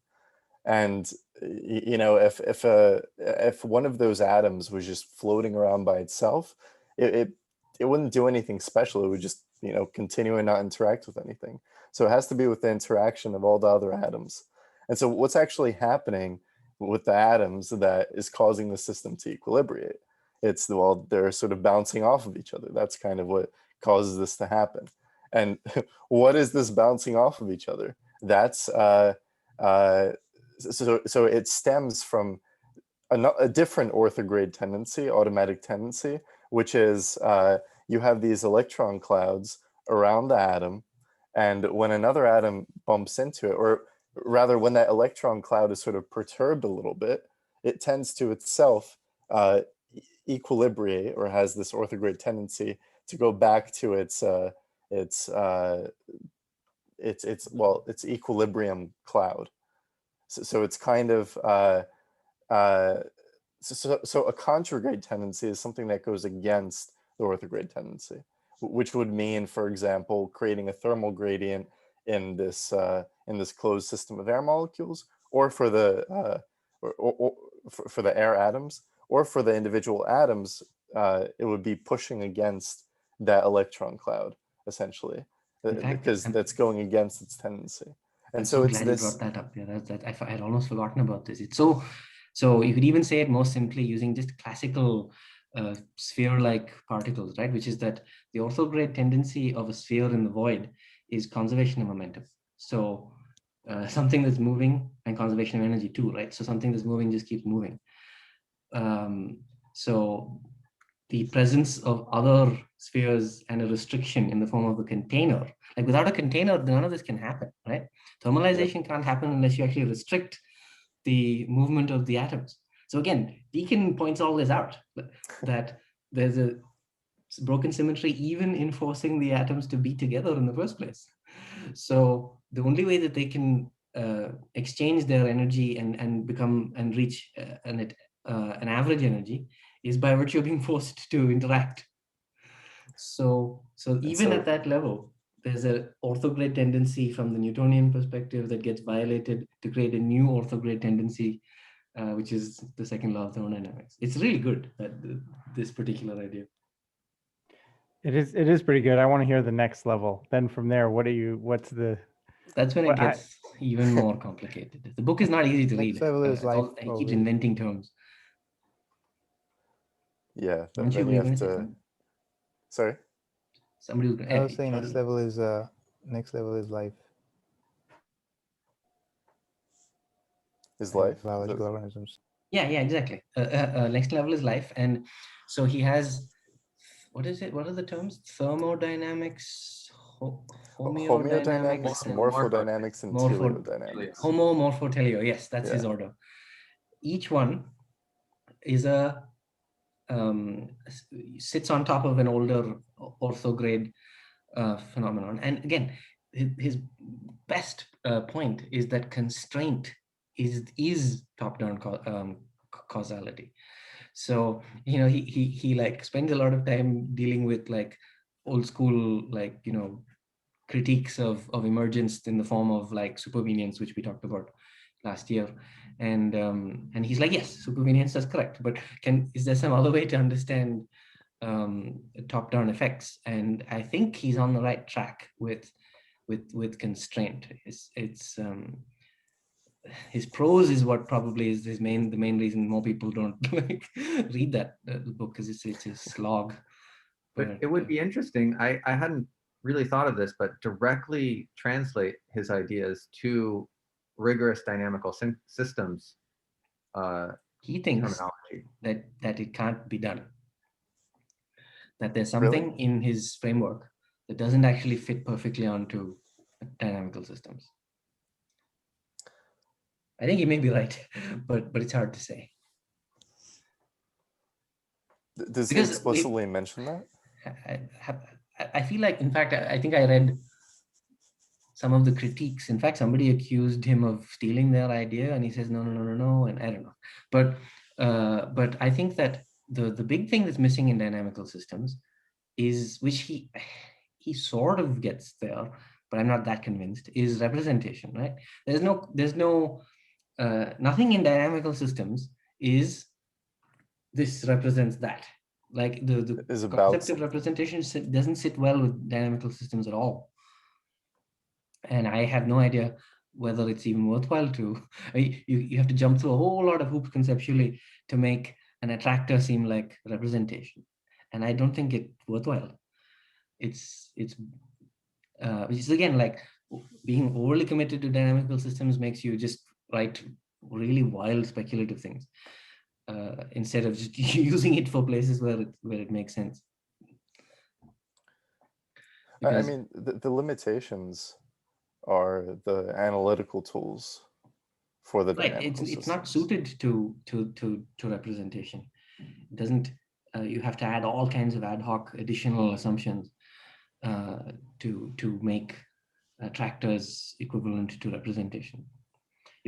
And if one of those atoms was just floating around by itself, it wouldn't do anything special. It would just continue and not interact with anything. So it has to be with the interaction of all the other atoms. And so what's actually happening with the atoms that is causing the system to equilibrate? It's, well, they're sort of bouncing off of each other. That's kind of what causes this to happen. And what is this bouncing off of each other? That's so it stems from a different orthograde tendency, automatic tendency, which is you have these electron clouds around the atom, and when another atom bumps into it, or rather when that electron cloud is sort of perturbed a little bit, it tends to itself equilibrate, or has this orthograde tendency to go back to its equilibrium cloud. So it's kind of so a contragrade tendency is something that goes against the orthograde tendency, which would mean, for example, creating a thermal gradient in this closed system of air molecules, or for the for the air atoms, or for the individual atoms, it would be pushing against that electron cloud, essentially, because that's going against its tendency. And so it's glad this. You brought that up. Yeah, I had almost forgotten about this. It's so you could even say it most simply using just classical sphere-like particles, right? Which is that the orthograde tendency of a sphere in the void is conservation of momentum. So something that's moving, and conservation of energy too, right? So something that's moving just keeps moving. So the presence of other spheres and a restriction in the form of a container, like without a container, none of this can happen, right? Thermalization can't happen unless you actually restrict the movement of the atoms. So again, Deakin points all this out, that there's a broken symmetry even in forcing the atoms to be together in the first place. So the only way that they can exchange their energy and become and reach an average energy is by virtue of being forced to interact. So even at that level, there's an orthograde tendency from the Newtonian perspective that gets violated to create a new orthograde tendency, which is the second law of thermodynamics. It's really good, this particular idea. It is pretty good. I want to hear the next level. Then from there, That's when it gets even more complicated. The book is not easy to read. He keeps inventing terms. Yeah, then you have to. Sorry. Somebody was I was saying next level is life. Is life biological organisms? Yeah, exactly. Next level is life, and so he has. What is it? What are the terms? Thermodynamics, homeodynamics, morphodynamics, and teleodynamics. Homo, morpho, teleo. Yes, that's his order. Each one is sits on top of an older orthograde phenomenon. And again, his best point is that constraint is top-down causality. So he like spends a lot of time dealing with like old school critiques of emergence in the form of like supervenience, which we talked about last year, and he's like, yes, supervenience is correct, but is there some other way to understand top-down effects? And I think he's on the right track with constraint. His prose is what probably is the main reason more people don't read that book, because it's a slog. But it would be interesting. I hadn't really thought of this, but directly translate his ideas to rigorous dynamical systems. He thinks that it can't be done. That there's something in his framework that doesn't actually fit perfectly onto dynamical systems. I think he may be right, but it's hard to say. Does he explicitly mention that? I feel like, in fact, I think I read some of the critiques. In fact, somebody accused him of stealing their idea, and he says, no, and I don't know. But I think that the big thing that's missing in dynamical systems is, which he sort of gets there, but I'm not that convinced, is representation, right? There's no nothing in dynamical systems is this represents that. Like the concept of representation doesn't sit well with dynamical systems at all. And I have no idea whether it's even worthwhile to. You have to jump through a whole lot of hoops conceptually to make an attractor seem like representation, and I don't think it's worthwhile. It's which is again like being overly committed to dynamical systems makes you just write really wild speculative things instead of just using it for places where it makes sense. I mean, the limitations are the analytical tools for the dynamical systems. It's not suited to representation. It doesn't. You have to add all kinds of ad hoc additional assumptions to make attractors equivalent to representation.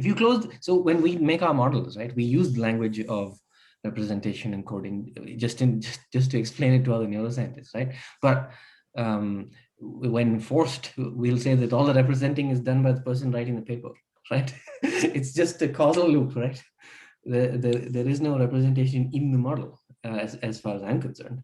if you close, so when we make our models, right, we use the language of representation and coding just to explain it to other neuroscientists, right? But when forced, we'll say that all the representing is done by the person writing the paper, right? It's just a causal loop, right? There is no representation in the model as far as I'm concerned.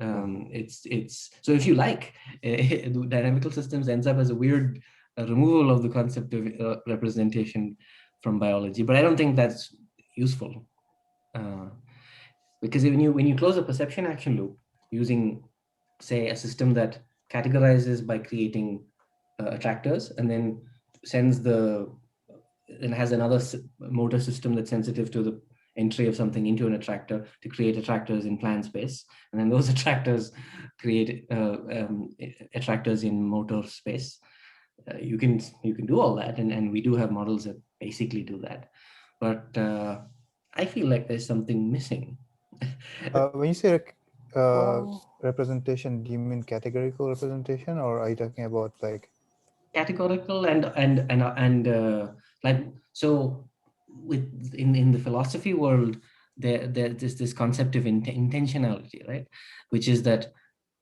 It's so if you like, dynamical systems ends up as a weird removal of the concept of representation from biology, but I don't think that's useful, because when you close a perception action loop using, say, a system that categorizes by creating attractors and then has another motor system that's sensitive to the entry of something into an attractor to create attractors in plan space, and then those attractors create attractors in motor space. You can do all that, and we do have models that basically do that, but I feel like there's something missing. When you say representation, do you mean categorical representation, or are you talking about like Categorical and like, so in the philosophy world, there's this concept of intentionality, right? Which is that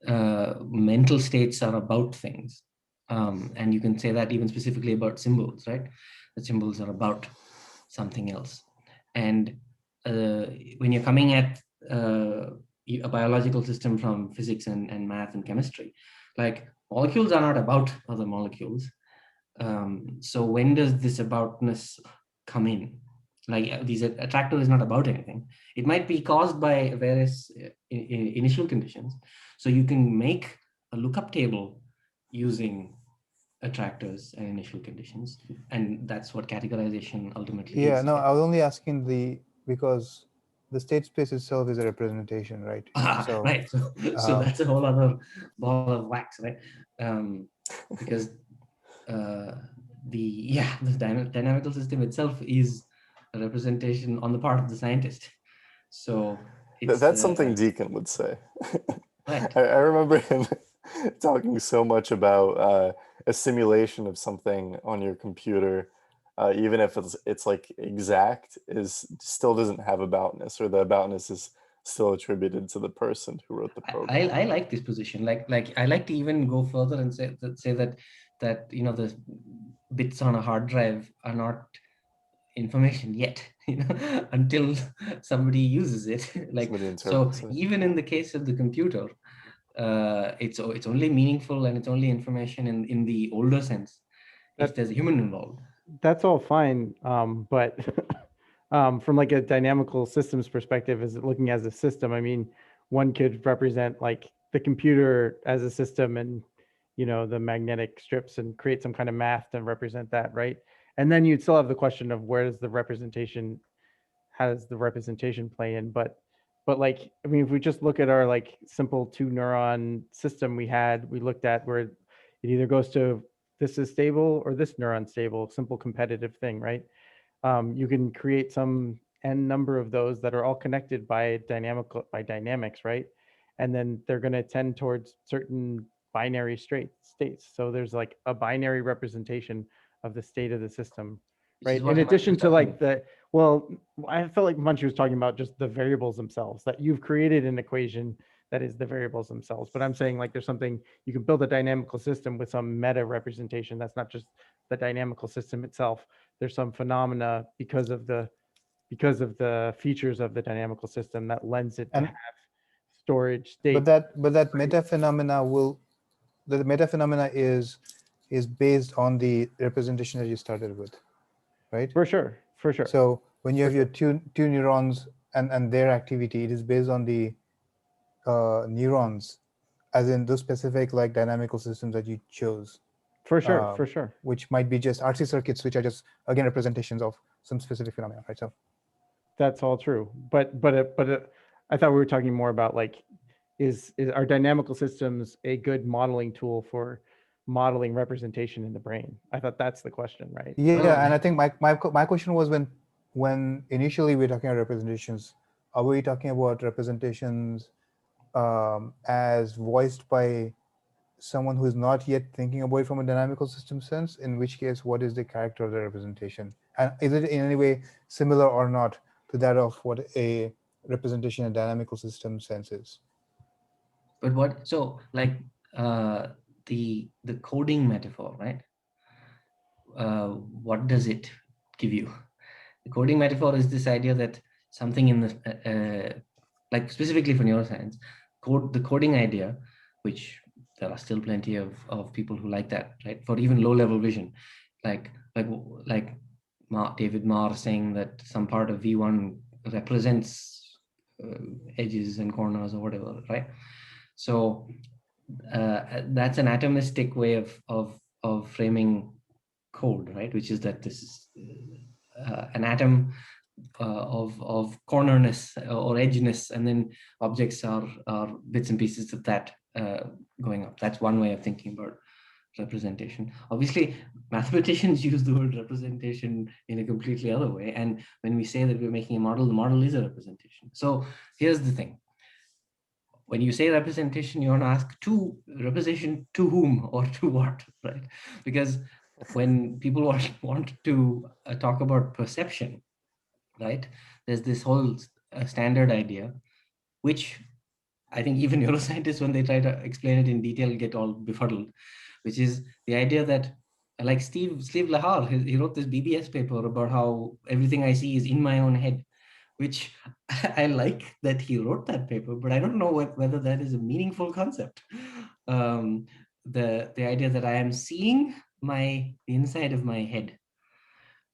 mental states are about things. And you can say that even specifically about symbols, right? The symbols are about something else. And when you're coming at a biological system from physics and math and chemistry, like molecules are not about other molecules. So when does this aboutness come in? Like these attractor is not about anything. It might be caused by various initial conditions. So you can make a lookup table using attractors and initial conditions, and that's what categorization ultimately is. Yeah, no, I was only asking because the state space itself is a representation, right? So, right. So that's a whole other ball of wax, right? Because the dynamical system itself is a representation on the part of the scientist. So that's something Deacon would say. Right. I remember him talking so much about a simulation of something on your computer, even if it's like exact, still doesn't have aboutness, or the aboutness is still attributed to the person who wrote the program. I like this position. Like I like to even go further and say that the bits on a hard drive are not information yet, until somebody uses it. Like, so even in the case of the computer, it's only meaningful and it's only information in the older sense if there's a human involved. That's all fine, but from like a dynamical systems perspective, is it looking as a system? I mean, one could represent like the computer as a system, and the magnetic strips, and create some kind of math to represent that, right? And then you'd still have the question of how does the representation play in? But like, I mean, if we just look at our like simple 2-neuron system we looked at, where it either goes to this is stable or this neuron stable, simple competitive thing, right? You can create some n number of those that are all connected by dynamics, right? And then they're going to tend towards certain binary states. So there's like a binary representation of the state of the system, right? In addition to like I felt like Munchie was talking about just the variables themselves, that you've created an equation that is the variables themselves. But I'm saying like there's something, you can build a dynamical system with some meta representation that's not just the dynamical system itself. There's some phenomena because of the features of the dynamical system that lends it to have storage state. But that meta phenomena is based on the representation that you started with, right? For sure. So when you have your two neurons and their activity, it is based on the neurons, as in those specific like dynamical systems that you chose. For sure. Which might be just RC circuits, which are just again representations of some specific phenomena, right? So that's all true. But I thought we were talking more about like, is our dynamical systems a good modeling tool for modeling representation in the brain? I thought that's the question, right? Yeah, and I think my question was when initially we're talking about representations, are we talking about representations as voiced by someone who is not yet thinking about it from a dynamical system sense, in which case what is the character of the representation, And is it in any way similar or not to that of what a representation in dynamical system sense is? But what, so like the coding metaphor, right? What does it give you? The coding metaphor is this idea that something in the, like specifically for neuroscience, the coding idea, which there are still plenty of people who like that, right? For even low-level vision, like David Marr saying that some part of V1 represents edges and corners or whatever, right? So that's an atomistic way of framing code, right? Which is that this is an atom of cornerness or edginess, and then objects are bits and pieces of that going up. That's one way of thinking about representation. Obviously, mathematicians use the word representation in a completely other way. And when we say that we're making a model, the model is a representation. So here's the thing. When you say representation, you want to ask representation to whom or to what, right? Because when people want to talk about perception, right, there's this whole standard idea, which I think even neuroscientists, when they try to explain it in detail, get all befuddled, which is the idea that, like Steve Lahar, he wrote this BBS paper about how everything I see is in my own head, which I like that he wrote that paper, but I don't know whether that is a meaningful concept. The idea that I am seeing the inside of my head,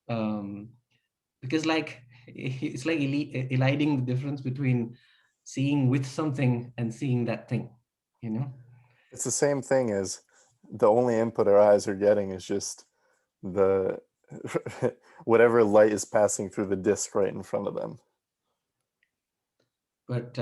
because like it's like eliding the difference between seeing with something and seeing that thing, you know? It's the same thing as the only input our eyes are getting is just the whatever light is passing through the disk right in front of them. But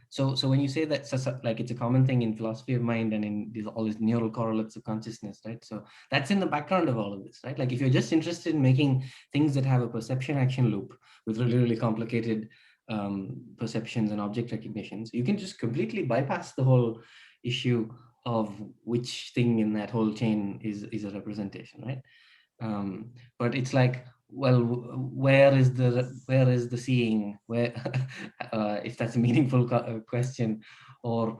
so when you say that, so like it's a common thing in philosophy of mind and in all these neural correlates of consciousness, right? So that's in the background of all of this, right? Like if you're just interested in making things that have a perception action loop with really, really complicated perceptions and object recognitions, you can just completely bypass the whole issue of which thing in that whole chain is a representation, right? But it's like, well, where is the seeing? Where, if that's a meaningful question, or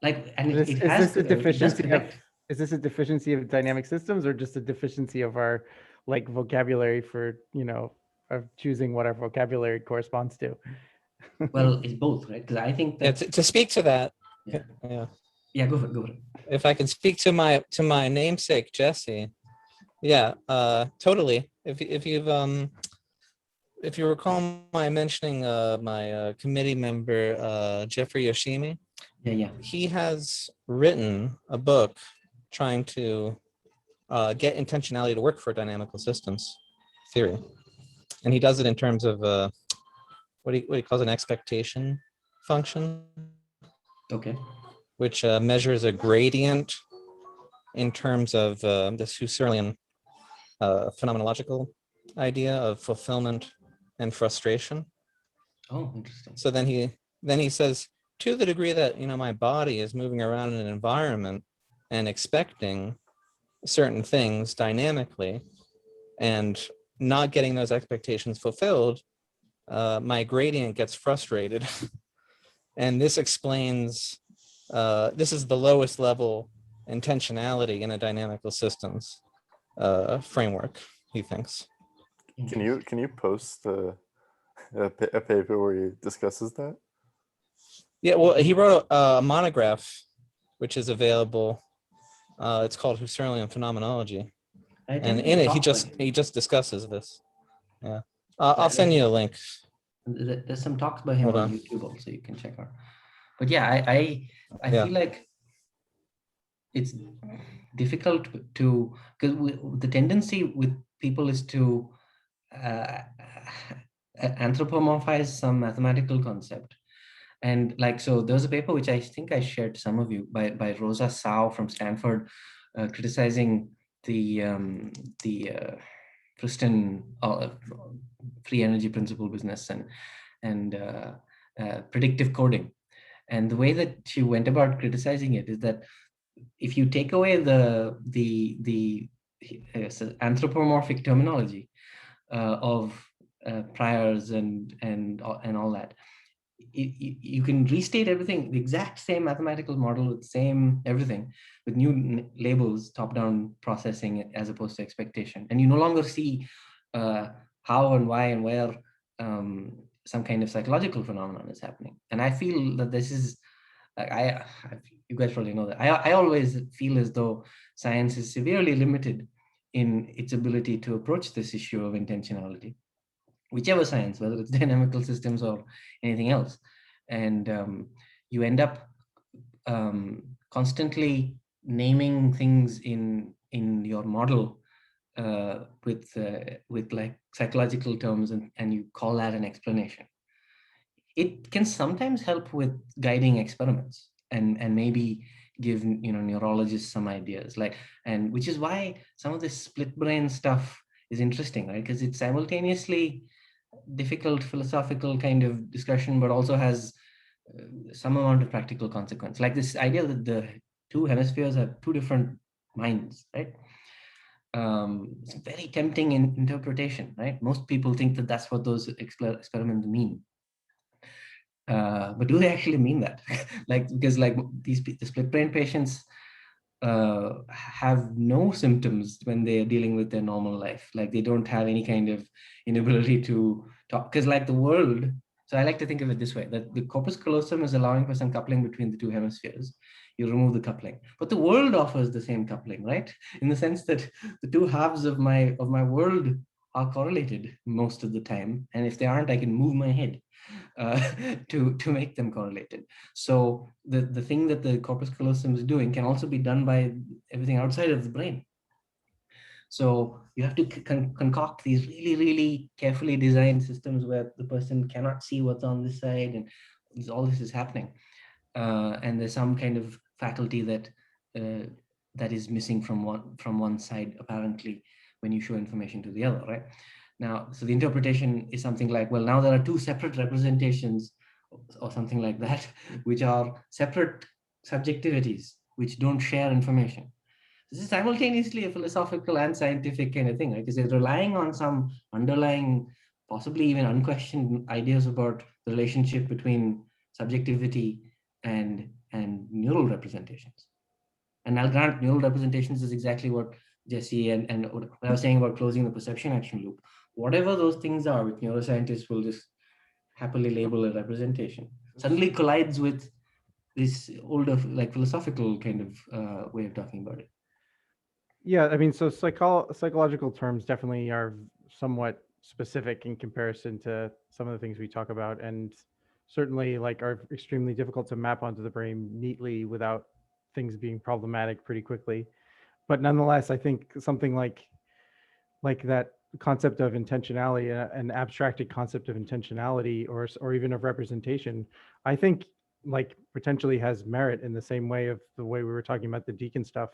like, and it has this a deficiency of, connect. is this a deficiency of dynamic systems, or just a deficiency of our like vocabulary for, you know, of choosing what our vocabulary corresponds to? Well, it's both, right? Because I think that to speak to that, yeah, go for it. If I can speak to my namesake Jesse, totally. If you recall my mentioning my committee member Jeffrey Yoshimi, he has written a book trying to get intentionality to work for dynamical systems theory, and he does it in terms of what he calls an expectation function. Okay. Which measures a gradient in terms of this Husserlian phenomenological idea of fulfillment and frustration. Oh, interesting. So then he says, to the degree that, you know, my body is moving around in an environment and expecting certain things dynamically and not getting those expectations fulfilled, my gradient gets frustrated. And this explains, this is the lowest level intentionality in a dynamical systems framework, he thinks. Can you post a paper where he discusses that? Yeah, well, he wrote a monograph, which is available. It's called Husserlian Phenomenology, and in it he just discusses this. Yeah, I'll send you a link. There's some talks by him on YouTube also, you can check out. But yeah, I feel like it's difficult to, because the tendency with people is to anthropomorphize some mathematical concept. And like, so there was a paper which I think I shared to some of you by Rosa Sao from Stanford, criticizing the Princeton free energy principle business and predictive coding. And the way that she went about criticizing it is that if you take away the anthropomorphic terminology of priors and all that. You can restate everything, the exact same mathematical model with same everything, with new labels, top-down processing as opposed to expectation. And you no longer see how and why and where some kind of psychological phenomenon is happening. And I feel that this is, like, you guys probably know that. I always feel as though science is severely limited in its ability to approach this issue of intentionality, whichever science, whether it's dynamical systems or anything else. And you end up constantly naming things in your model with like psychological terms, and you call that an explanation. It can sometimes help with guiding experiments and maybe give neurologists some ideas, like, and which is why some of this split brain stuff is interesting, right? Because it's simultaneously difficult philosophical kind of discussion, but also has some amount of practical consequence. Like this idea that the two hemispheres have two different minds, right? It's very tempting in interpretation, right? Most people think that that's what those experiments mean. But do they actually mean that? Like, because like the split brain patients have no symptoms when they are dealing with their normal life. Like they don't have any kind of inability to talk, because like the world, so I like to think of it this way, that the corpus callosum is allowing for some coupling between the two hemispheres. You remove the coupling, but the world offers the same coupling, right? In the sense that the two halves of my world are correlated most of the time. And if they aren't, I can move my head to make them correlated. So the thing that the corpus callosum is doing can also be done by everything outside of the brain. So you have to concoct these really, really carefully designed systems where the person cannot see what's on this side, and all this is happening. And there's some kind of faculty that that is missing from one side, apparently, when you show information to the other, right? Now, so the interpretation is something like, well, now there are two separate representations or something like that, which are separate subjectivities, which don't share information. This is simultaneously a philosophical and scientific kind of thing, right? Because they're relying on some underlying, possibly even unquestioned ideas about the relationship between subjectivity and neural representations. And I'll grant neural representations is exactly what Jesse and what I was saying about closing the perception action loop. Whatever those things are, which neuroscientists will just happily label a representation, suddenly collides with this older, like, philosophical kind of way of talking about it. Yeah, I mean, so psychological terms definitely are somewhat specific in comparison to some of the things we talk about, and certainly like are extremely difficult to map onto the brain neatly without things being problematic pretty quickly. But nonetheless, I think something like that concept of intentionality, an abstracted concept of intentionality, or even of representation, I think like potentially has merit in the same way of the way we were talking about the Deacon stuff,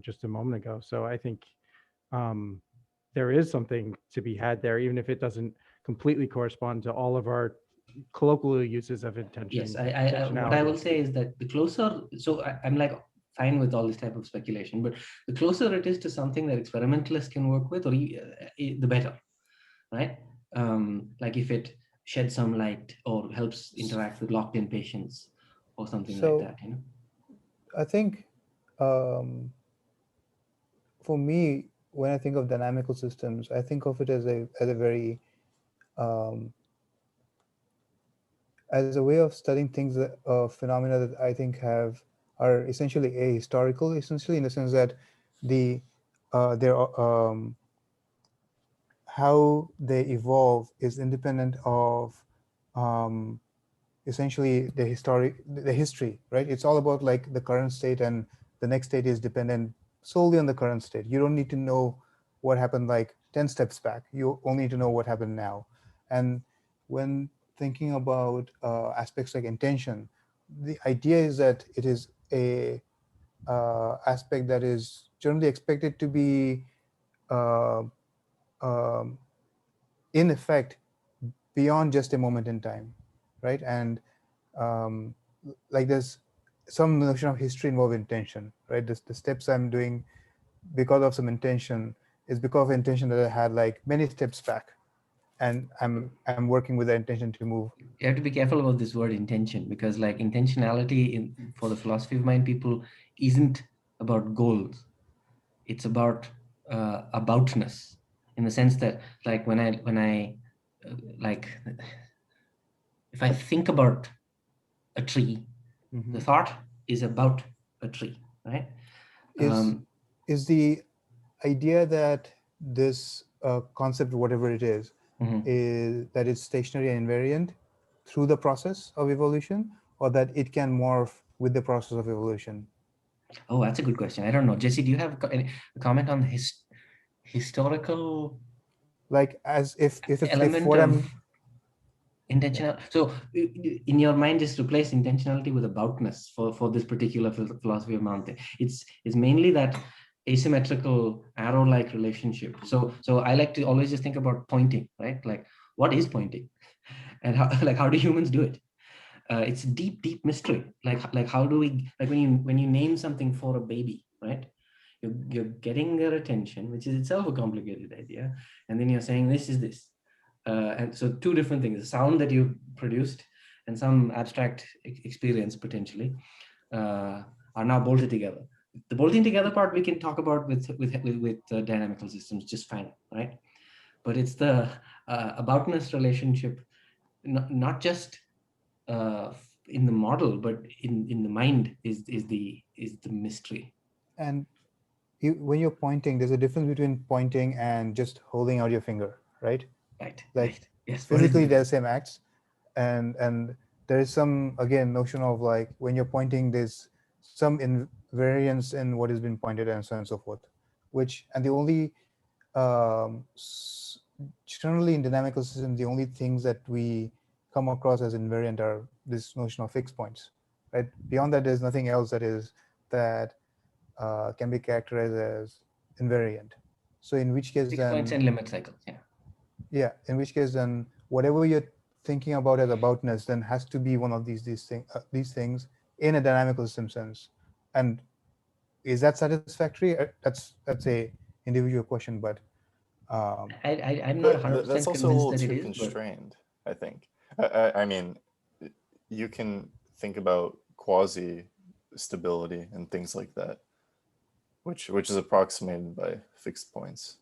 just a moment ago. So I think there is something to be had there, even if it doesn't completely correspond to all of our colloquial uses of intention. Yes, what I will say is that the closer, so I'm like fine with all this type of speculation, but the closer it is to something that experimentalists can work with, or the better, right? Like if it sheds some light or helps interact with locked-in patients or something like that, I think for me, when I think of dynamical systems, I think of it as a very as a way of studying things, phenomena that I think are essentially ahistorical, essentially in the sense that how they evolve is independent of essentially the history, right? It's all about like the current state, and the next state is dependent solely on the current state. You don't need to know what happened like 10 steps back. You only need to know what happened now. And when thinking about aspects like intention, the idea is that it is a aspect that is generally expected to be in effect beyond just a moment in time, right? And like there's some notion of history involved intention, right? The steps I'm doing because of some intention, is because of intention that I had like many steps back, and I'm working with the intention to move. You have to be careful about this word intention, because like intentionality for the philosophy of mind people isn't about goals. It's about aboutness, in the sense that like when I like, if I think about a tree, the thought is about a tree, right? Is the idea that this concept, whatever it is that it's stationary and invariant through the process of evolution, or that it can morph with the process of evolution? Oh, that's a good question. I don't know. Jesse, do you have a comment on historical, like as if element what of I'm intentional? So in your mind, just replace intentionality with aboutness for this particular philosophy of mountain. It's mainly that asymmetrical arrow-like relationship. So I like to always just think about pointing, right? Like, what is pointing, and how do humans do it? It's a deep mystery. Like how do we, like when you name something for a baby, right? You're getting their attention, which is itself a complicated idea, and then you're saying this is this. And so two different things: the sound that you produced and some abstract experience potentially are now bolted together. The bolting together part we can talk about with dynamical systems just fine, right? But it's the aboutness relationship, not just in the model, but in the mind is the mystery. And when you're pointing, there's a difference between pointing and just holding out your finger, right? Right. Like right. Yes. physically they're the same acts, and there is some, again, notion of like when you're pointing, there's some invariance in what has been pointed and so on and so forth, and the only generally in dynamical systems, the only things that we come across as invariant are this notion of fixed points, right? Beyond that, there's nothing else that can be characterized as invariant. So in which case fixed then points and limit cycles, yeah, in which case then whatever you're thinking about as aboutness then has to be one of these things in a dynamical system sense. And is that satisfactory? That's a individual question, but I'm not 100% that's also convinced a little that too it is constrained, I think. I mean, you can think about quasi stability and things like that, which is approximated by fixed points.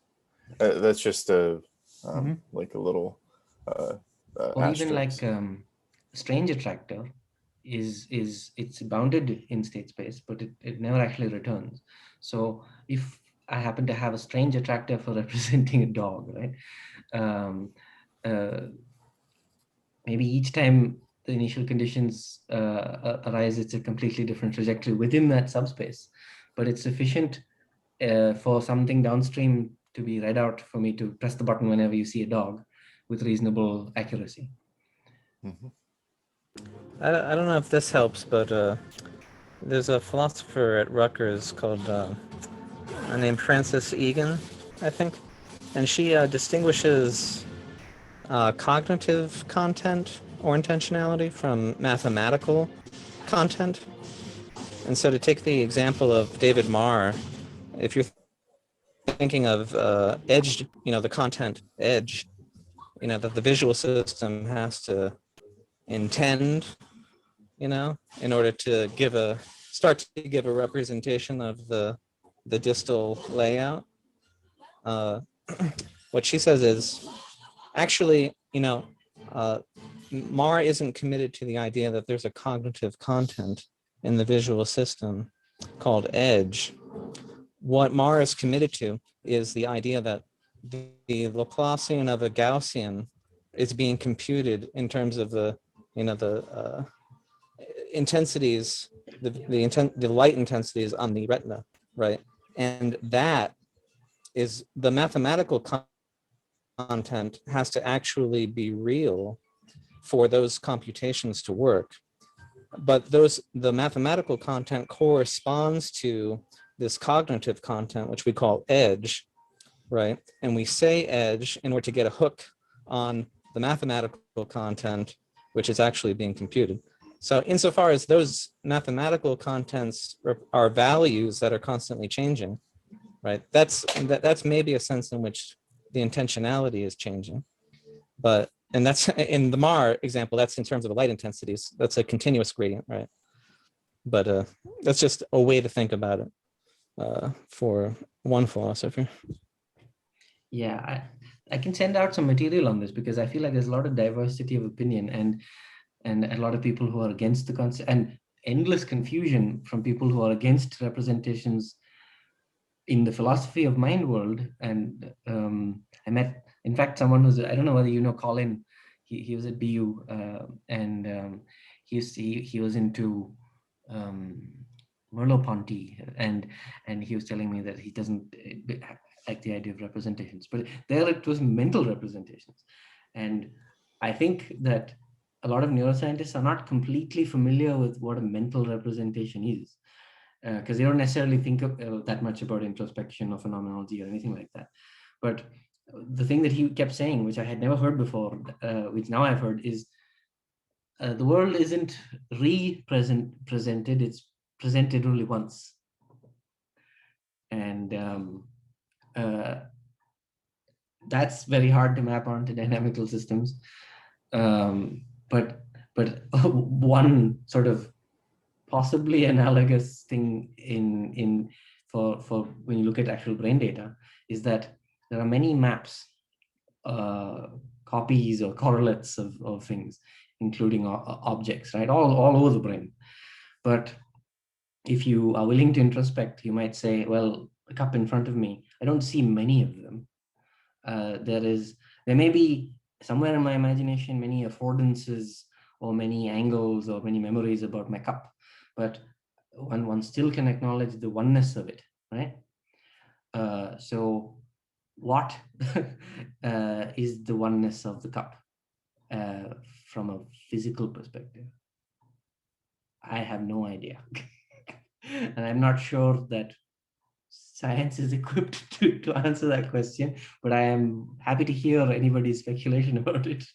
That's just a like a little or even like asterisk. strange attractor it's bounded in state space, but it never actually returns. So if I happen to have a strange attractor for representing a dog, right? Maybe each time the initial conditions arise, it's a completely different trajectory within that subspace, but it's sufficient for something downstream to be read out for me to press the button whenever you see a dog with reasonable accuracy. I don't know if this helps, but there's a philosopher at Rutgers called named Frances Egan, I think, and she distinguishes cognitive content or intentionality from mathematical content. And so to take the example of David Marr, if you're thinking of edged, the content edge, that the visual system has to intend, in order to start to give a representation of the distal layout. What she says is, actually, Marr isn't committed to the idea that there's a cognitive content in the visual system called edge. What Marr is committed to is the idea that the Laplacian of a Gaussian is being computed in terms of the intensities, the light intensities on the retina, right? And that is the mathematical content has to actually be real for those computations to work. But the mathematical content corresponds to this cognitive content, which we call edge, right? And we say edge in order to get a hook on the mathematical content, which is actually being computed. So insofar as those mathematical contents are values that are constantly changing, right? That's maybe a sense in which the intentionality is changing, but, and that's in the Mar example, that's in terms of the light intensities, that's a continuous gradient, right? But that's just a way to think about it for one philosopher. Yeah, I can send out some material on this because I feel like there's a lot of diversity of opinion and a lot of people who are against the concept, and endless confusion from people who are against representations in the philosophy of mind world. And I met, in fact, someone who's, I don't know whether you know Colin, he was at BU and he was into Merleau-Ponty, and he was telling me that he doesn't like the idea of representations, but there it was mental representations. And I think that a lot of neuroscientists are not completely familiar with what a mental representation is, because they don't necessarily think that much about introspection or phenomenology or anything like that. But the thing that he kept saying, which I had never heard before, which now I've heard, is the world isn't presented, it's presented only once. And that's very hard to map onto dynamical systems. But one sort of possibly analogous thing for when you look at actual brain data is that there are many maps, copies or correlates of things, including objects, right? All over the brain. But if you are willing to introspect, you might say, well, a cup in front of me, I don't see many of them. There may be somewhere in my imagination many affordances or many angles or many memories about my cup, but one still can acknowledge the oneness of it, right? So what is the oneness of the cup from a physical perspective? I have no idea. And I'm not sure that science is equipped to answer that question, but I am happy to hear anybody's speculation about it.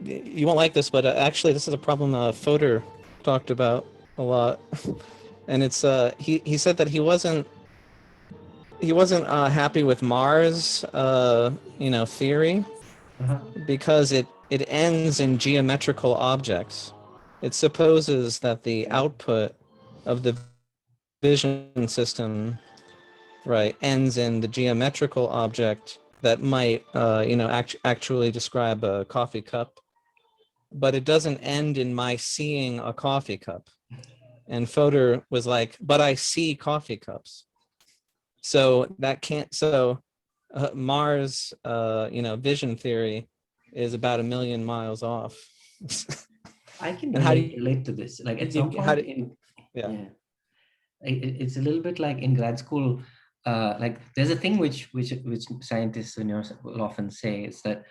You won't like this, but actually this is a problem Fodor talked about a lot. And it's he said that he wasn't happy with Mars theory because it ends in geometrical objects. It supposes that the output of the vision system, right, ends in the geometrical object that might actually describe a coffee cup, but it doesn't end in my seeing a coffee cup. And Fodor was like, but I see coffee cups. So that can't, Mars, vision theory is about 1 million miles off. I can And relate to this. Like at some point, it's a little bit like in grad school. Like there's a thing which scientists and neuroscientists will often say is that,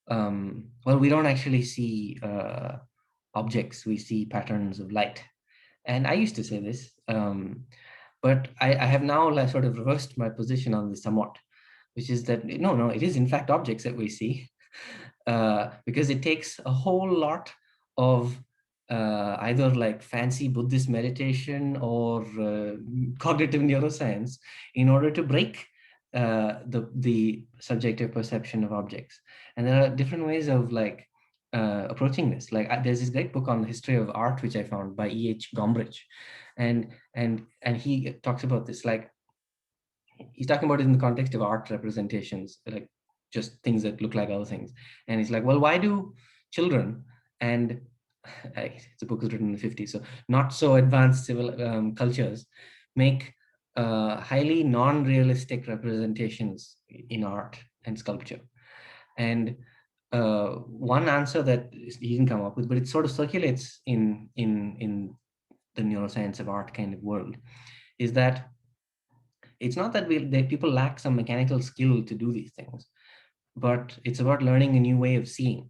well, we don't actually see objects, we see patterns of light. And I used to say this, but I have now sort of reversed my position on this somewhat, which is that no, it is in fact objects that we see, because it takes a whole lot of either like fancy Buddhist meditation or cognitive neuroscience in order to break the subjective perception of objects. And there are different ways of like approaching this. Like there's this great book on the history of art which I found by E.H. Gombrich, and he talks about this. Like he's talking about it in the context of art representations, like just things that look like other things. And he's like, well, why do children, and the book was written in the 50s, so not so advanced civil cultures, make highly non-realistic representations in art and sculpture? And one answer that he can come up with, but it sort of circulates in the neuroscience of art kind of world, is that it's not that people lack some mechanical skill to do these things, but it's about learning a new way of seeing.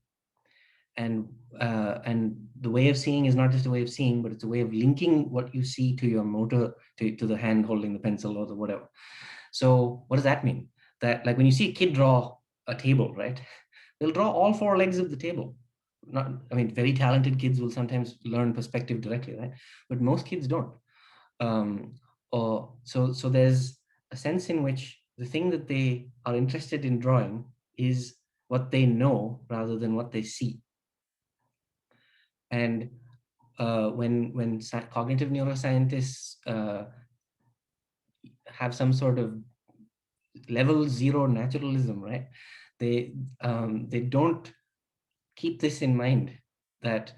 And the way of seeing is not just a way of seeing, but it's a way of linking what you see to your motor, to the hand holding the pencil or the whatever. So what does that mean? That like when you see a kid draw a table, right? They'll draw all 4 legs of the table. Very talented kids will sometimes learn perspective directly, right? But most kids don't. So there's a sense in which the thing that they are interested in drawing is what they know rather than what they see. And when cognitive neuroscientists have some sort of level zero naturalism, right? They don't keep this in mind, that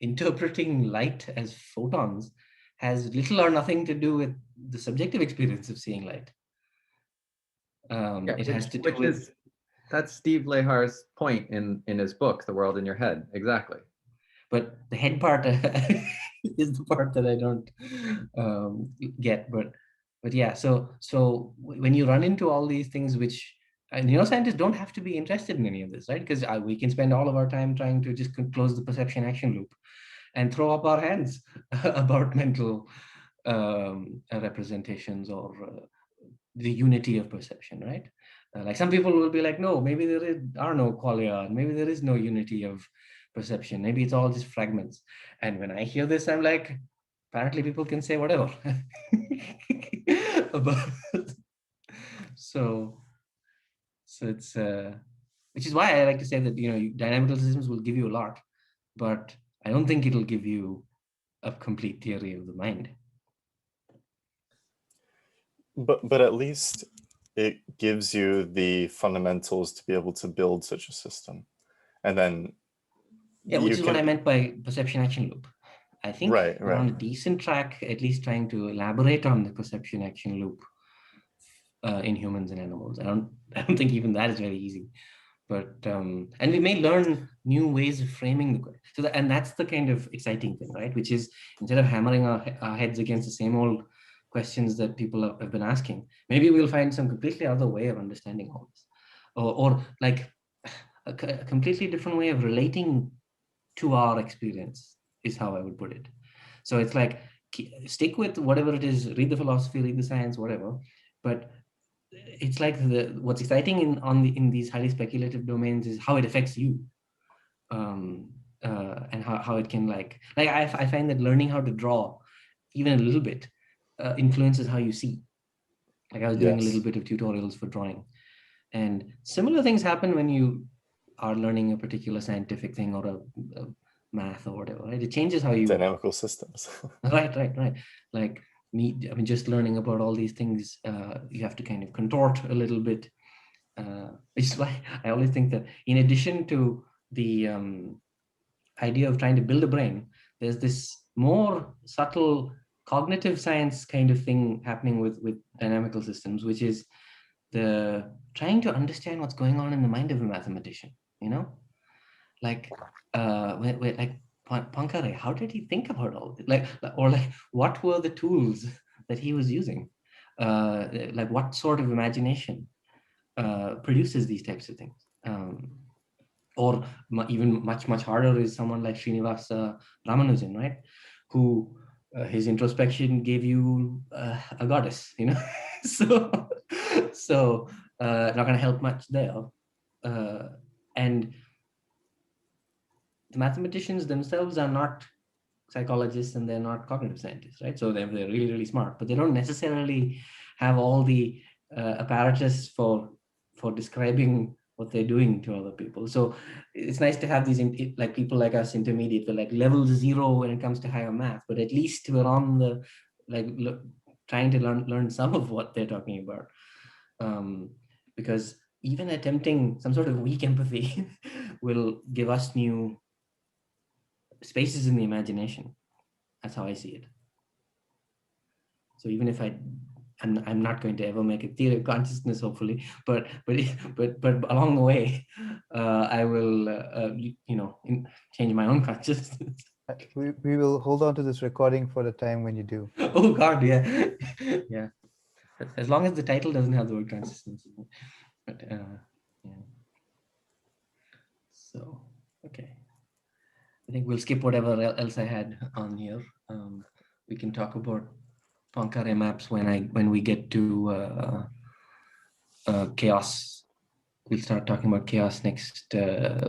interpreting light as photons has little or nothing to do with the subjective experience of seeing light. It has to do with... That's Steve Lehar's point in his book, The World in Your Head. Exactly. But the head part is the part that I don't get. But yeah, so when you run into all these things, which neuroscientists don't have to be interested in any of this, right? Because we can spend all of our time trying to just close the perception action loop and throw up our hands about mental representations or the unity of perception, right? Like some people will be like, no, maybe there are no qualia, maybe there is no unity of perception, maybe it's all just fragments. And when I hear this, I'm like, apparently people can say whatever. So it's which is why I like to say that, you know, dynamical systems will give you a lot, but I don't think it'll give you a complete theory of the mind. But at least it gives you the fundamentals to be able to build such a system. And then yeah, which is what I meant by perception action loop. I think we're on a decent track, at least trying to elaborate on the perception action loop in humans and animals. I don't think even that is very easy. But and we may learn new ways of framing the question. So and that's the kind of exciting thing, right? Which is, instead of hammering our heads against the same old questions that people have been asking, maybe we'll find some completely other way of understanding all this, or like a completely different way of relating to our experience is how I would put it. So it's like, stick with whatever it is, read the philosophy, read the science, whatever, but it's like what's exciting in these highly speculative domains is how it affects you, and how it can like I find that learning how to draw even a little bit influences how you see. Like I was doing a little bit of tutorials for drawing, and similar things happen when you are learning a particular scientific thing or a math or whatever, right? It changes how you... Dynamical systems. Right. Like me, I mean, just learning about all these things, you have to kind of contort a little bit, which is why I always think that in addition to the idea of trying to build a brain, there's this more subtle cognitive science kind of thing happening with dynamical systems, which is the trying to understand what's going on in the mind of a mathematician, you know? Like, like Poincaré, how did he think about all this? Like, what were the tools that he was using? Like, what sort of imagination produces these types of things? Or even much harder is someone like Srinivasa Ramanujan, right? Who his introspection gave you a goddess, you know? so not going to help much there. And the mathematicians themselves are not psychologists and they're not cognitive scientists, right? So they're really, really smart, but they don't necessarily have all the apparatus for describing what they're doing to other people. So it's nice to have these like people like us, intermediate, we're like level 0 when it comes to higher math, but at least we're on the trying to learn some of what they're talking about. Because even attempting some sort of weak empathy will give us new spaces in the imagination. That's how I see it. So even if I'm not going to ever make a theory of consciousness, hopefully, but along the way, I will, change my own consciousness. We will hold on to this recording for the time when you do. Oh God, yeah, yeah. As long as the title doesn't have the word consciousness, but yeah. So okay, I think we'll skip whatever else I had on here. We can talk about Poincaré maps when we get to chaos. We'll start talking about chaos next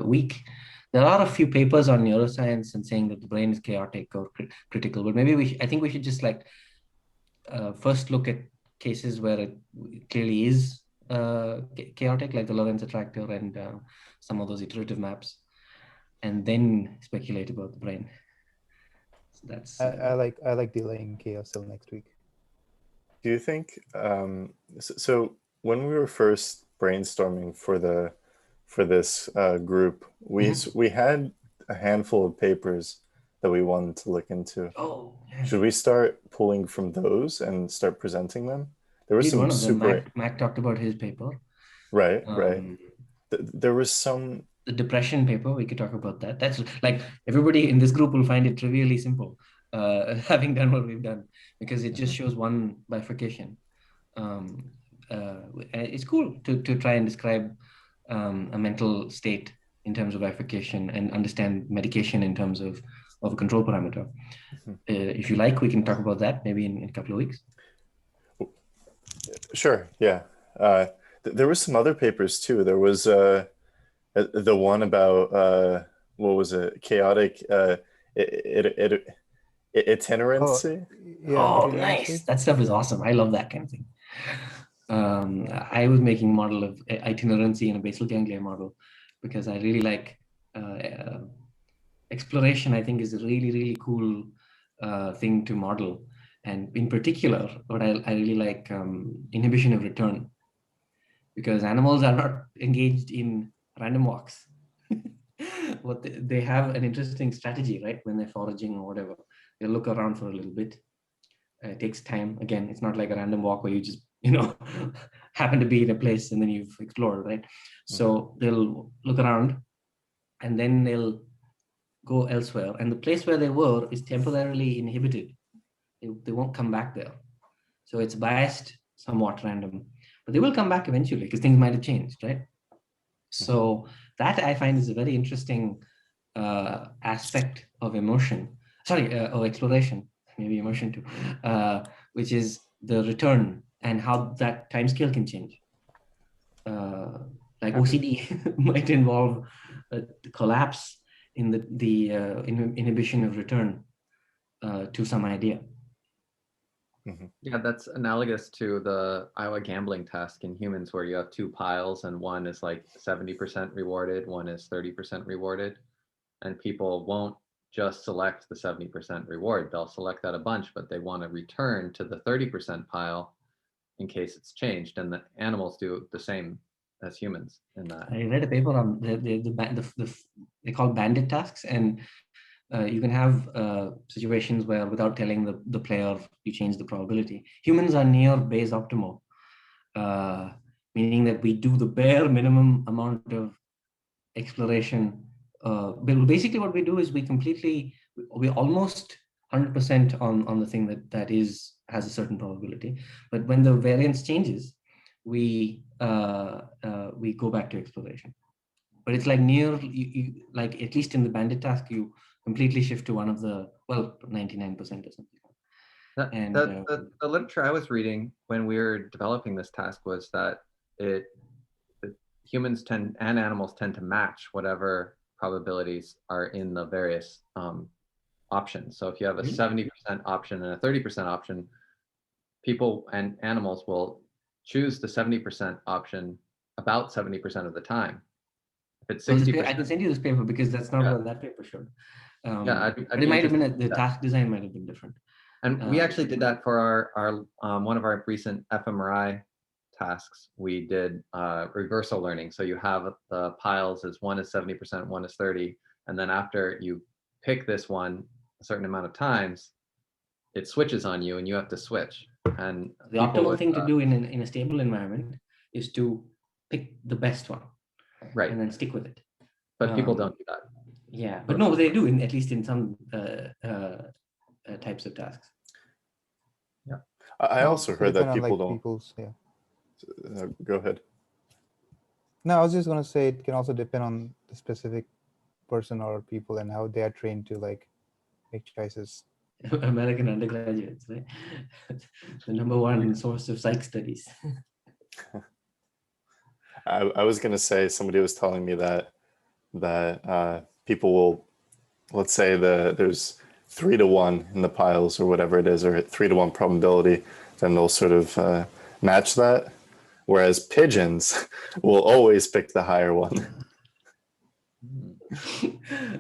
week. There are a few papers on neuroscience and saying that the brain is chaotic or critical, but maybe I think we should just like first look at cases where it clearly is chaotic, like the Lorentz attractor and some of those iterative maps, and then speculate about the brain. So that's I like delaying chaos till next week. Do you think so when we were first brainstorming for this group, we had a handful of papers that we wanted to look into. Oh, yeah. Should we start pulling from those and start presenting them? There was some one of them, super Mac talked about his paper. right. There was some the depression paper. We could talk about that. That's like everybody in this group will find it trivially simple, having done what we've done, because it just shows one bifurcation. It's cool to try and describe a mental state in terms of bifurcation and understand medication in terms of a control parameter. If you like, we can talk about that maybe in a couple of weeks. Sure, yeah. There was some other papers too. There was the one about what was it? Chaotic itinerancy. Oh, nice! That stuff is awesome. I love that kind of thing. I was making a model of itinerancy in a basal ganglia model because I really like exploration. I think is a really cool thing to model, and in particular, what I really like inhibition of return, because animals are not engaged in random walks. What they have an interesting strategy, right? When they're foraging or whatever, they look around for a little bit. It takes time. Again, it's not like a random walk where you just happen to be in a place and then you've explored, right? So they'll look around and then they'll go elsewhere, and the place where they were is temporarily inhibited. They won't come back there. So it's biased, somewhat random, but they will come back eventually because things might have changed, right? So that I find is a very interesting aspect of of exploration, maybe emotion too, which is the return and how that time scale can change. Like OCD might involve a collapse in the inhibition of return to some idea. Yeah, that's analogous to the Iowa gambling task in humans, where you have two piles and one is like 70% rewarded, one is 30% rewarded. And people won't just select the 70% reward. They'll select that a bunch, but they want to return to the 30% pile in case it's changed. And the animals do the same as humans in that. I read a paper on they call bandit tasks, and you can have situations where without telling the player, you change the probability. Humans are near Bayes optimal, meaning that we do the bare minimum amount of exploration. Basically what we do is we almost 100% on the thing that has a certain probability. But when the variance changes, we go back to exploration. But it's like like at least in the bandit task, you completely shift to one of the 99% or something. The literature I was reading when we were developing this task was that humans and animals tend to match whatever probabilities are in the various options. So if you have a 70% option and a 30% option, people and animals will choose the 70% option about 70% of the time. If it's 60%, I can send you this paper because that's not what that paper showed. I'd it might have been the task design might have been different. And we actually did that for our one of our recent fMRI tasks. We did reversal learning. So you have the piles as one is 70%, one is 30, and then after you pick this one a certain amount of times, it switches on you, and you have to switch. And the optimal thing to do in a stable environment is to pick the best one, right, and then stick with it. But people don't do that. Yeah, but no, they do at least in some types of tasks. Yeah, I also heard that people don't. Go ahead. No, I was just going to say it can also depend on the specific person or people and how they are trained to like make choices. American undergraduates, right? The #1 source of psych studies. I was going to say, somebody was telling me that people will, let's say there's 3 to 1 in the piles or whatever it is, or 3 to 1 probability, then they'll sort of match that. Whereas pigeons will always pick the higher one.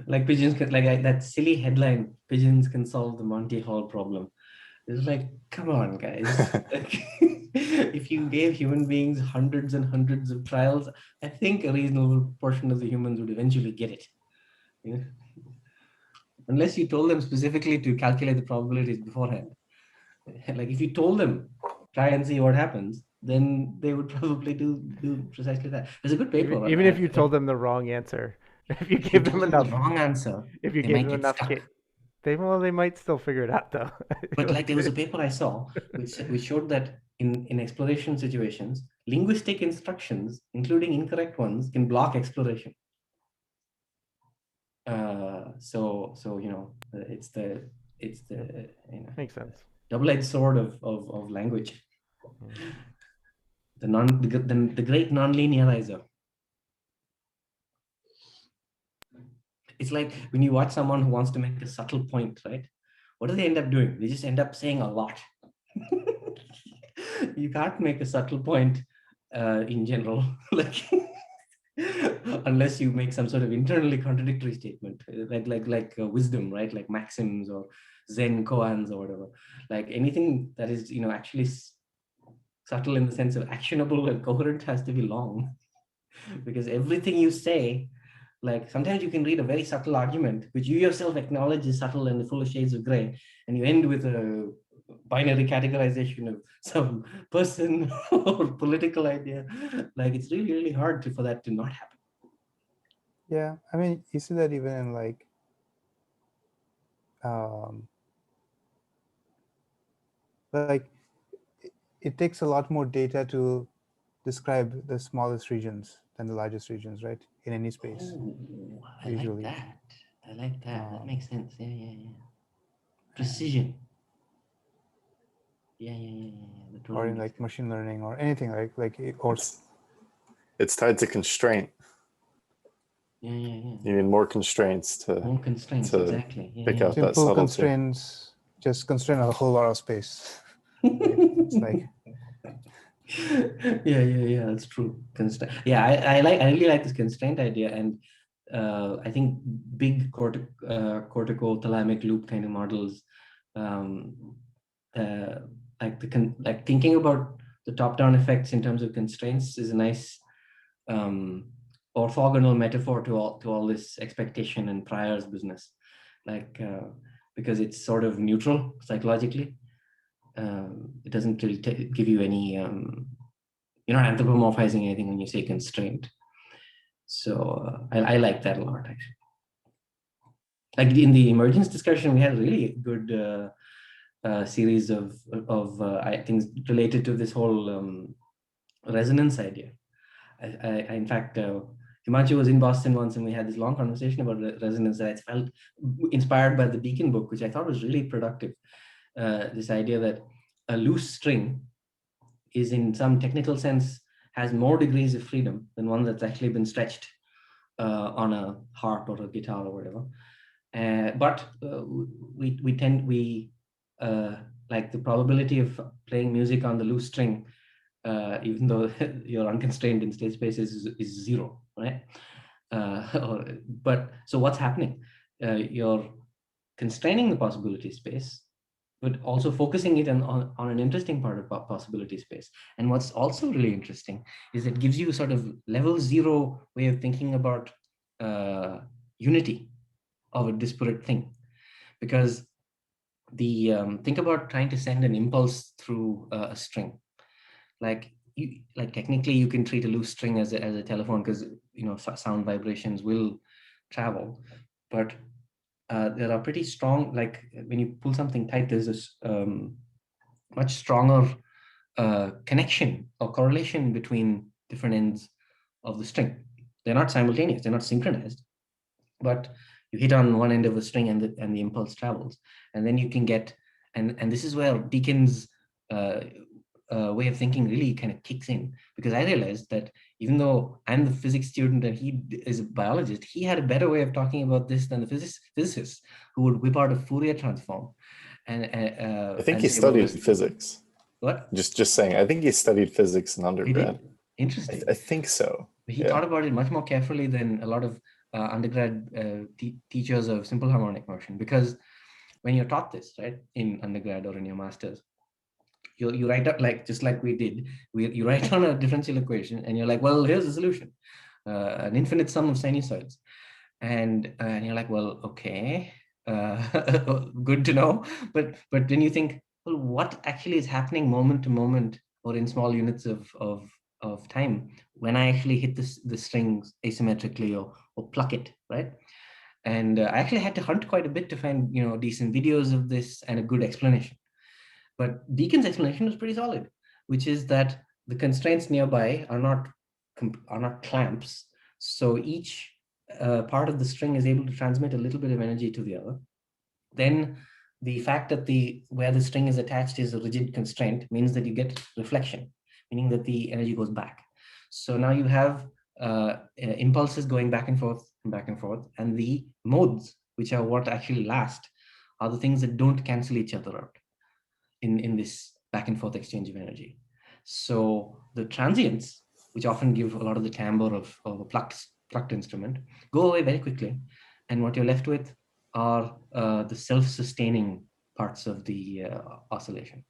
Like pigeons can, that silly headline, pigeons can solve the Monty Hall problem. It's like, come on, guys. Like, if you gave human beings hundreds and hundreds of trials, I think a reasonable portion of the humans would eventually get it. You know? Unless you told them specifically to calculate the probabilities beforehand. Like if you told them, try and see what happens, then they would probably do precisely that. There's a good paper. Even if you told them the wrong answer, if you give them enough, the wrong answer, if you give them enough, they might still figure it out though. But like there was a paper I saw which showed that in exploration situations, linguistic instructions, including incorrect ones, can block exploration. So you know, it's the makes sense. Double-edged sword of language. The great non-linearizer. It's like when you watch someone who wants to make a subtle point, right? What do they end up doing? They just end up saying a lot. You can't make a subtle point in general, like unless you make some sort of internally contradictory statement, like wisdom, right? Like maxims or Zen koans or whatever. Like anything that is, you know, actually subtle in the sense of actionable and coherent has to be long, because everything you say, like sometimes you can read a very subtle argument, which you yourself acknowledge is subtle and full of shades of gray, and you end with a binary categorization of some person or political idea. Like it's really, really hard for that to not happen. Yeah, I mean, you see that even in like, it takes a lot more data to describe the smallest regions than the largest regions, right? In any space. Ooh, I usually. like that. I like that. That makes sense. Yeah. Precision. Yeah. Or in like machine learning or anything or it's tied to constraint. Yeah. You need more constraints to exactly. pick out that simple subtlety. constraints just constrain a whole lot of space. Right? It's like yeah, that's true. Constraint. Yeah, I really like this constraint idea, and I think big cortico-thalamic loop kind of models, like thinking about the top-down effects in terms of constraints is a nice orthogonal metaphor to all this expectation and priors business, like because it's sort of neutral psychologically. It doesn't really give you any, you're not anthropomorphizing anything when you say constraint. So I like that a lot, actually. Like in the emergence discussion, we had a really good series of things related to this whole resonance idea. In fact, Himanshu was in Boston once, and we had this long conversation about resonance that I felt inspired by the Beacon book, which I thought was really productive. This idea that a loose string is, in some technical sense, has more degrees of freedom than one that's actually been stretched on a harp or a guitar or whatever. But we like the probability of playing music on the loose string, even though you're unconstrained in state spaces, is zero, right? But so what's happening? You're constraining the possibility space, but also focusing it on an interesting part of possibility space. And what's also really interesting is it gives you sort of level zero way of thinking about unity of a disparate thing. Because think about trying to send an impulse through a string. Like technically you can treat a loose string as a telephone, because sound vibrations will travel, but there are pretty strong, like when you pull something tight, there's this much stronger connection or correlation between different ends of the string. They're not simultaneous, they're not synchronized, but you hit on one end of the string and the impulse travels. And then you can get, and this is where Deakin's way of thinking really kind of kicks in, because I realized that even though I'm the physics student and he is a biologist, he had a better way of talking about this than the physicists who would whip out a Fourier transform. And I think and he say, well, studied physics. What? Just saying. I think he studied physics in He undergrad. did. Interesting. I think so. He Yeah. thought about it much more carefully than a lot of undergrad teachers of simple harmonic motion, because when you're taught this, right, in undergrad or in your master's, you write up, like just like we did, you write on a differential equation and you're like, well, here's the solution, an infinite sum of sinusoids, and you're like, well, okay, good to know, but then you think, well, what actually is happening moment to moment or in small units of time when I actually hit the strings asymmetrically or pluck it, right? And I actually had to hunt quite a bit to find, decent videos of this and a good explanation. But Deacon's explanation was pretty solid, which is that the constraints nearby are not clamps. So each part of the string is able to transmit a little bit of energy to the other. Then the fact that where the string is attached is a rigid constraint means that you get reflection, meaning that the energy goes back. So now you have impulses going back and forth, and the modes, which are what actually last, are the things that don't cancel each other out in this back and forth exchange of energy. So the transients, which often give a lot of the timbre of a plucked instrument, go away very quickly. And what you're left with are the self-sustaining parts of the oscillation.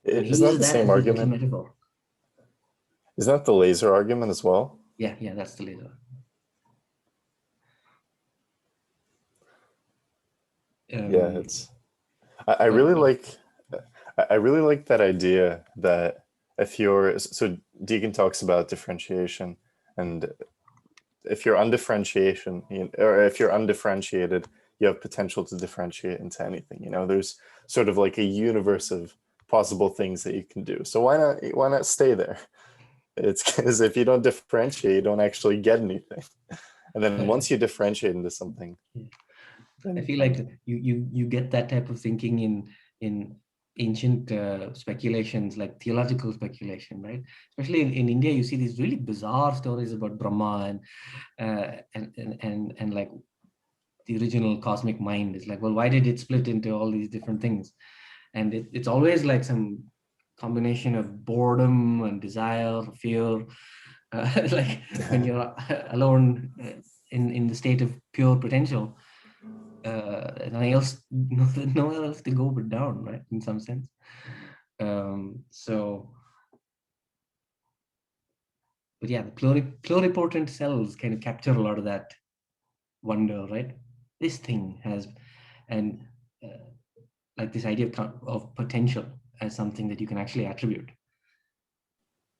Isn't that the same argument? Metaphor. Isn't that the laser argument as well? Yeah, that's the laser. Yeah, I really like that idea that so Deacon talks about differentiation, and if you're undifferentiated, you have potential to differentiate into anything. There's sort of like a universe of possible things that you can do. So why not stay there? It's because if you don't differentiate, you don't actually get anything. And then once you differentiate into something, I feel like you get that type of thinking in ancient speculations, like theological speculation, right? Especially in India, you see these really bizarre stories about Brahma and like the original cosmic mind is like, well, why did it split into all these different things? And it's always like some combination of boredom and desire, fear, like when you're alone in the state of pure potential. Nowhere else to go but down, right? In some sense. But yeah, the pluripotent cells kind of capture a lot of that wonder, right? This thing has, and like this idea of potential as something that you can actually attribute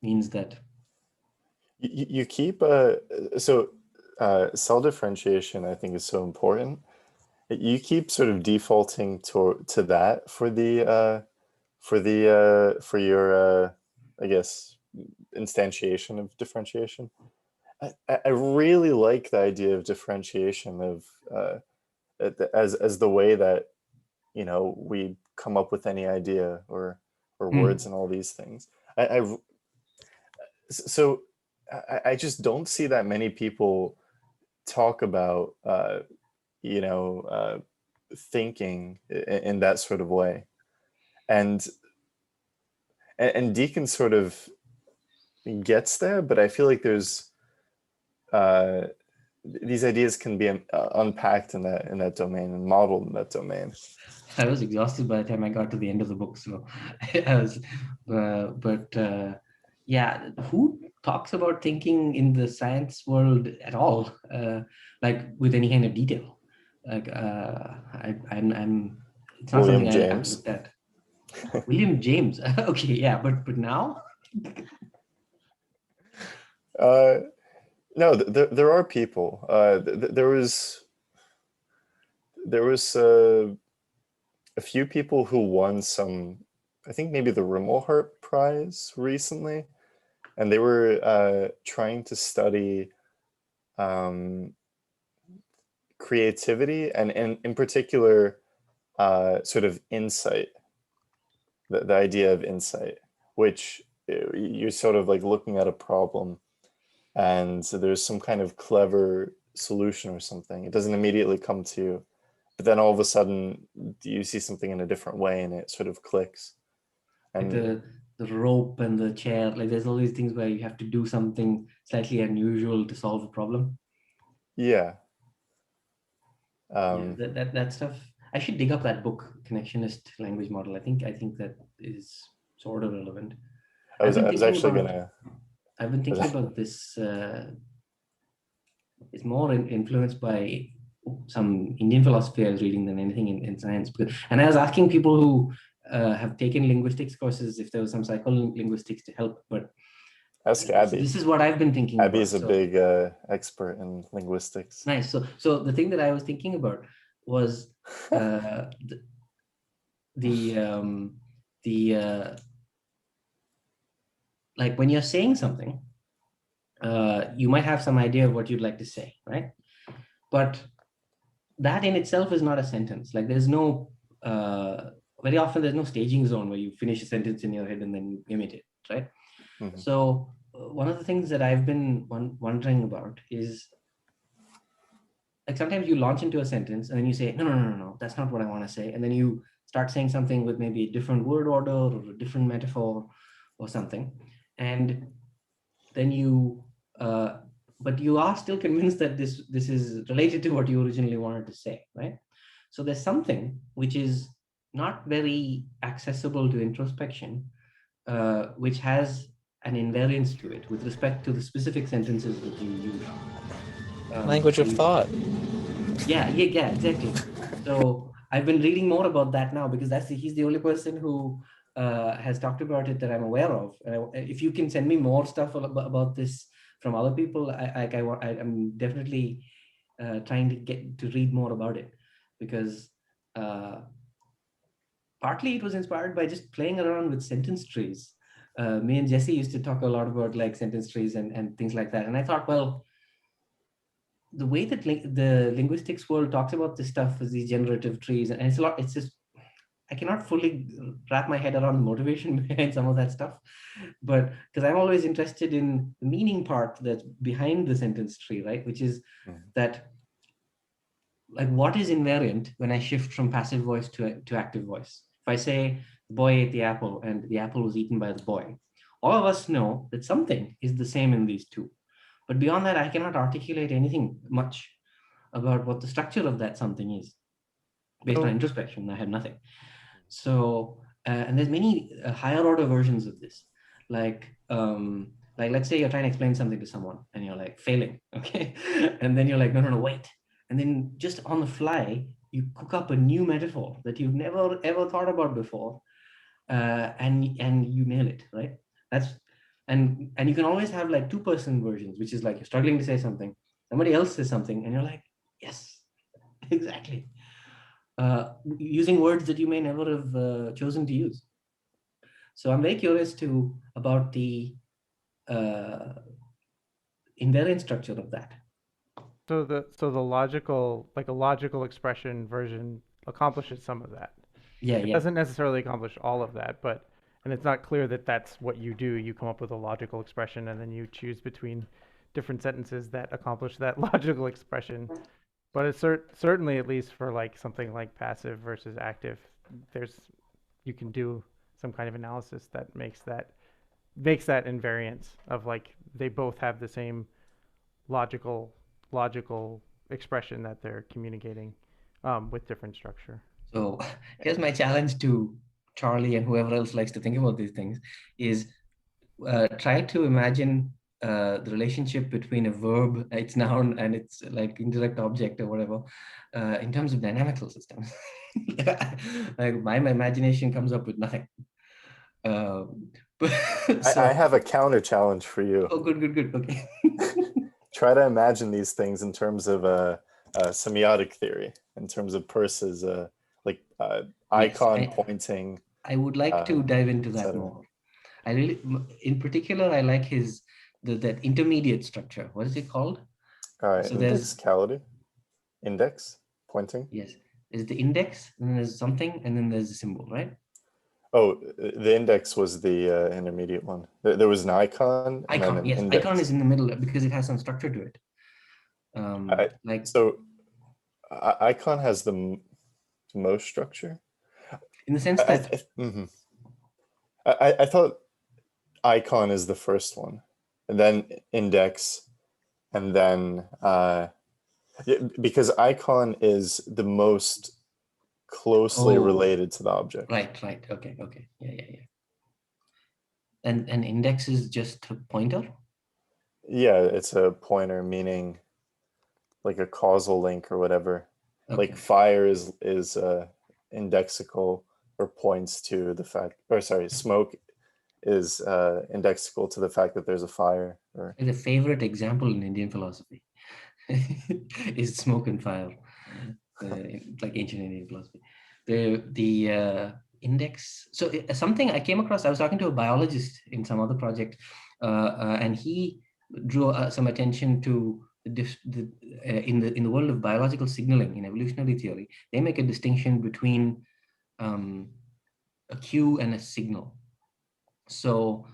means that you keep cell differentiation, I think, is so important. You keep sort of defaulting to that for your I guess instantiation of differentiation. I really like the idea of differentiation of as the way that we come up with any idea or words and all these things. I just don't see that many people talk about thinking in that sort of way, and Deacon sort of gets there, but I feel like there's these ideas can be unpacked in that domain and modeled in that domain. I was exhausted by the time I got to the end of the book, so I was, yeah, who talks about thinking in the science world at all, like with any kind of detail? Like I'm it's not William something James. I've looked at. William James. Okay, yeah, but now. No, there are people. There was a few people who won some, I think maybe the Rimmelhart Prize recently, and they were trying to study creativity and in particular sort of insight. the idea of insight, which you're sort of like looking at a problem and so there's some kind of clever solution or something. It doesn't immediately come to you, but then all of a sudden you see something in a different way and it sort of clicks. And like the rope and the chair, like there's all these things where you have to do something slightly unusual to solve a problem. yeah. That stuff. I should dig up that book, Connectionist Language Model. I think that is sort of relevant. I was actually gonna. I've been thinking about this. It's more influenced by some Indian philosophy I was reading than anything in science. And I was asking people who have taken linguistics courses if there was some psycholinguistics to help. But ask Abby. So this is what I've been thinking. Abby is a big expert in linguistics. Nice. So the thing that I was thinking about was like when you're saying something, you might have some idea of what you'd like to say, right? But that in itself is not a sentence. Like there's no, very often there's no staging zone where you finish a sentence in your head and then imit it, right? Mm-hmm. So one of the things that I've been wondering about is, like sometimes you launch into a sentence and then you say, no, that's not what I want to say. And then you start saying something with maybe a different word order or a different metaphor or something. And then you, but you are still convinced that this is related to what you originally wanted to say, right? So there's something which is not very accessible to introspection, which has an invariance to it with respect to the specific sentences that you use. Language of thought. Yeah, exactly. So I've been reading more about that now because he's the only person who has talked about it that I'm aware of. If you can send me more stuff about this from other people, I'm definitely trying to get to read more about it, because partly it was inspired by just playing around with sentence trees. Me and Jesse used to talk a lot about like sentence trees and things like that. And I thought, well, the way that the linguistics world talks about this stuff is these generative trees, and it's just, I cannot fully wrap my head around the motivation behind some of that stuff, but because I'm always interested in the meaning part that's behind the sentence tree, right? Which is that, like, what is invariant when I shift from passive voice to active voice? If I say the boy ate the apple and the apple was eaten by the boy, all of us know that something is the same in these two. But beyond that, I cannot articulate anything much about what the structure of that something is. Based on introspection, I have nothing. So, and there's many higher order versions of this. Like let's say you're trying to explain something to someone and you're like failing, okay? And then you're like, no, wait. And then just on the fly, you cook up a new metaphor that you've never ever thought about before, and you nail it, right? And you can always have like two-person versions, which is like you're struggling to say something, somebody else says something, and you're like, yes, exactly. Using words that you may never have chosen to use. So I'm very curious about the invariant structure of that. So the logical, like a logical expression version accomplishes some of that. Yeah. It doesn't necessarily accomplish all of that, and it's not clear that that's what you do. You come up with a logical expression and then you choose between different sentences that accomplish that logical expression. But it's certainly, at least for like something like passive versus active, you can do some kind of analysis that makes that invariance of like they both have the same logical expression that they're communicating with different structure. So here's my challenge to Charlie and whoever else likes to think about these things is try to imagine the relationship between a verb, its noun, and its like indirect object or whatever, in terms of dynamical systems. Like my imagination comes up with nothing. So, I have a counter challenge for you. Oh, good. Okay. Try to imagine these things in terms of semiotic theory, in terms of Peirce's icon pointing. I would like to dive into that more. I really, in particular, I like that intermediate structure. What is it called? So indexicality. Index pointing. Yes, there's the index, and then there's something, and then there's the symbol, right? Oh, the index was the intermediate one. There was an icon and then Icon, an yes, index. icon is in the middle because it has some structure to it. Like So icon has the most structure. in the sense that I thought icon is the first one, and then index, and then because icon is the most closely related to the object. Right. Okay. Yeah. And an index is just a pointer? Yeah, it's a pointer, meaning like a causal link or whatever. Okay. Like fire is indexical or points to the fact, or sorry, smoke is indexical to the fact that there's a fire. Or the favorite example in Indian philosophy is smoke and fire, like ancient Indian philosophy. The index. So something I came across. I was talking to a biologist in some other project, and he drew some attention to in the world of biological signaling in evolutionary theory. They make a distinction between a cue and a signal. So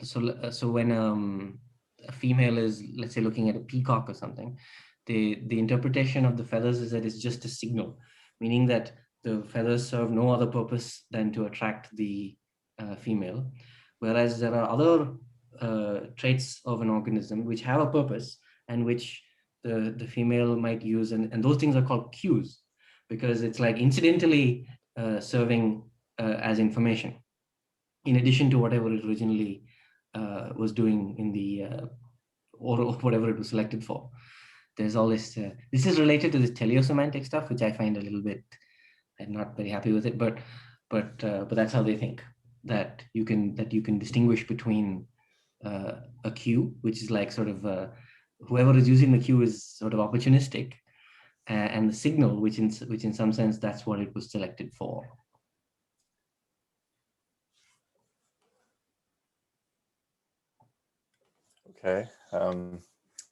so when a female is, let's say, looking at a peacock or something, the interpretation of the feathers is that it's just a signal, meaning that the feathers serve no other purpose than to attract the female. Whereas there are other traits of an organism which have a purpose and which the female might use, and those things are called cues, because it's like incidentally serving as information, in addition to whatever it originally was doing in the, or whatever it was selected for. There's all this, this is related to this teleosemantic stuff, which I find a little bit, I'm not very happy with it, but that's how they think, that you can distinguish between a cue, which is like sort of, whoever is using the cue is sort of opportunistic, and the signal, which in some sense, that's what it was selected for. okay,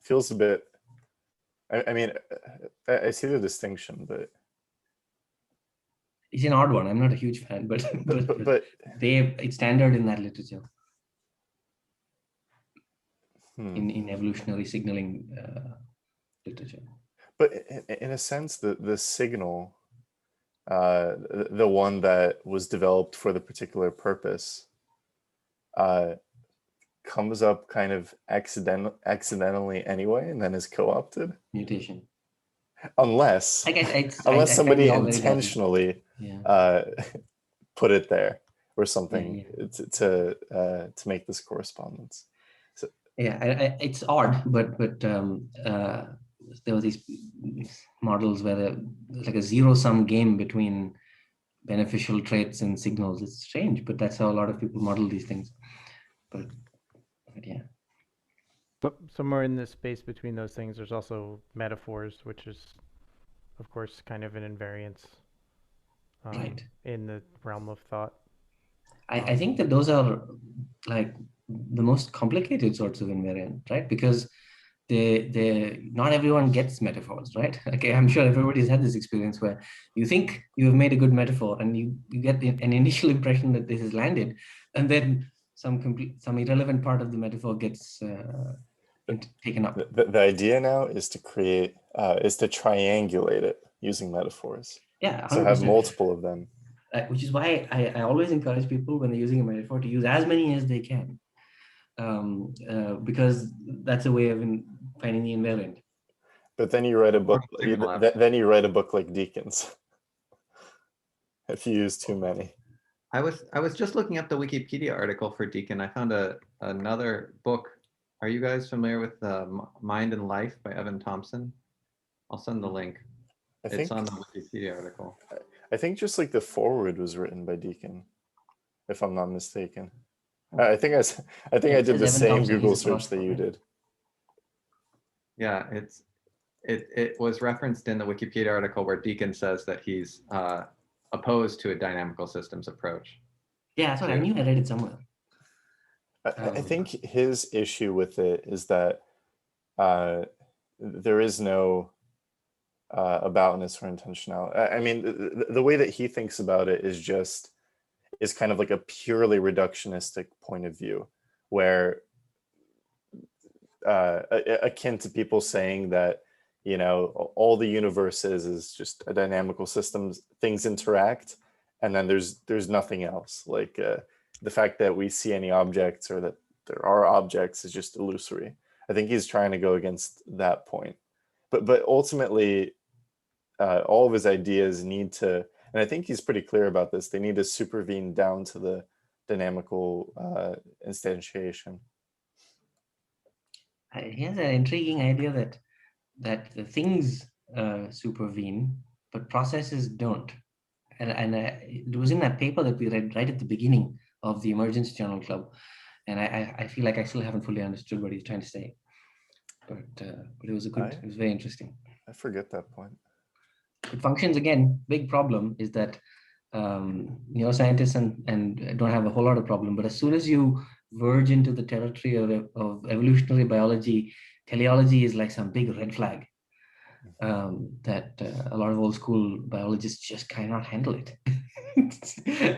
feels a bit. I mean, I see the distinction, but it's an odd one. I'm not a huge fan, but it's standard in that literature. In evolutionary signaling literature. But in a sense, the signal, the one that was developed for the particular purpose, comes up kind of accidentally anyway, and then is co-opted. Mutation. Unless somebody intentionally put it there or something to make this correspondence. So, it's odd, but there were these models where there's like a zero-sum game between beneficial traits and signals. It's strange, but that's how a lot of people model these things. But yeah. But somewhere in the space between those things, there's also metaphors, which is, of course, kind of an invariance in the realm of thought. I think that those are like the most complicated sorts of invariant, right? Because they not everyone gets metaphors, right? Okay, I'm sure everybody's had this experience where you think you have made a good metaphor and you get an initial impression that this has landed, and then some irrelevant part of the metaphor gets taken up. The idea now is to create, is to triangulate it using metaphors. Yeah, 100%. So have multiple of them. Which is why I always encourage people when they're using a metaphor to use as many as they can, because that's a way of finding the invariant. But then you write a book. Then you write a book like Deacon's. If you use too many. I was just looking up the Wikipedia article for Deacon. I found another book. Are you guys familiar with Mind and Life by Evan Thompson? I'll send the link. It's on the Wikipedia article. I think just like the foreword was written by Deacon, if I'm not mistaken. I think I did the same Google search that you did. Yeah, it was referenced in the Wikipedia article where Deacon says that he's opposed to a dynamical systems approach. Yeah, that's what I knew. I read it somewhere. I think his issue with it is that there is no aboutness or intentionality. I mean, the way that he thinks about it is just is kind of like a purely reductionistic point of view, where akin to people saying that, you know, all the universe is just a dynamical system, things interact, and then there's nothing else. Like the fact that we see any objects or that there are objects is just illusory. I think he's trying to go against that point. But ultimately, all of his ideas need to, and I think he's pretty clear about this, they need to supervene down to the dynamical instantiation. He has an intriguing idea that the things supervene, but processes don't. And it was in that paper that we read right at the beginning of the Emergence Journal Club, and I feel like I still haven't fully understood what he's trying to say. But it was it was very interesting. I forget that point. It functions again. Big problem is that neuroscientists and don't have a whole lot of problem, but as soon as you verge into the territory of evolutionary biology, teleology is like some big red flag that a lot of old school biologists just cannot handle it.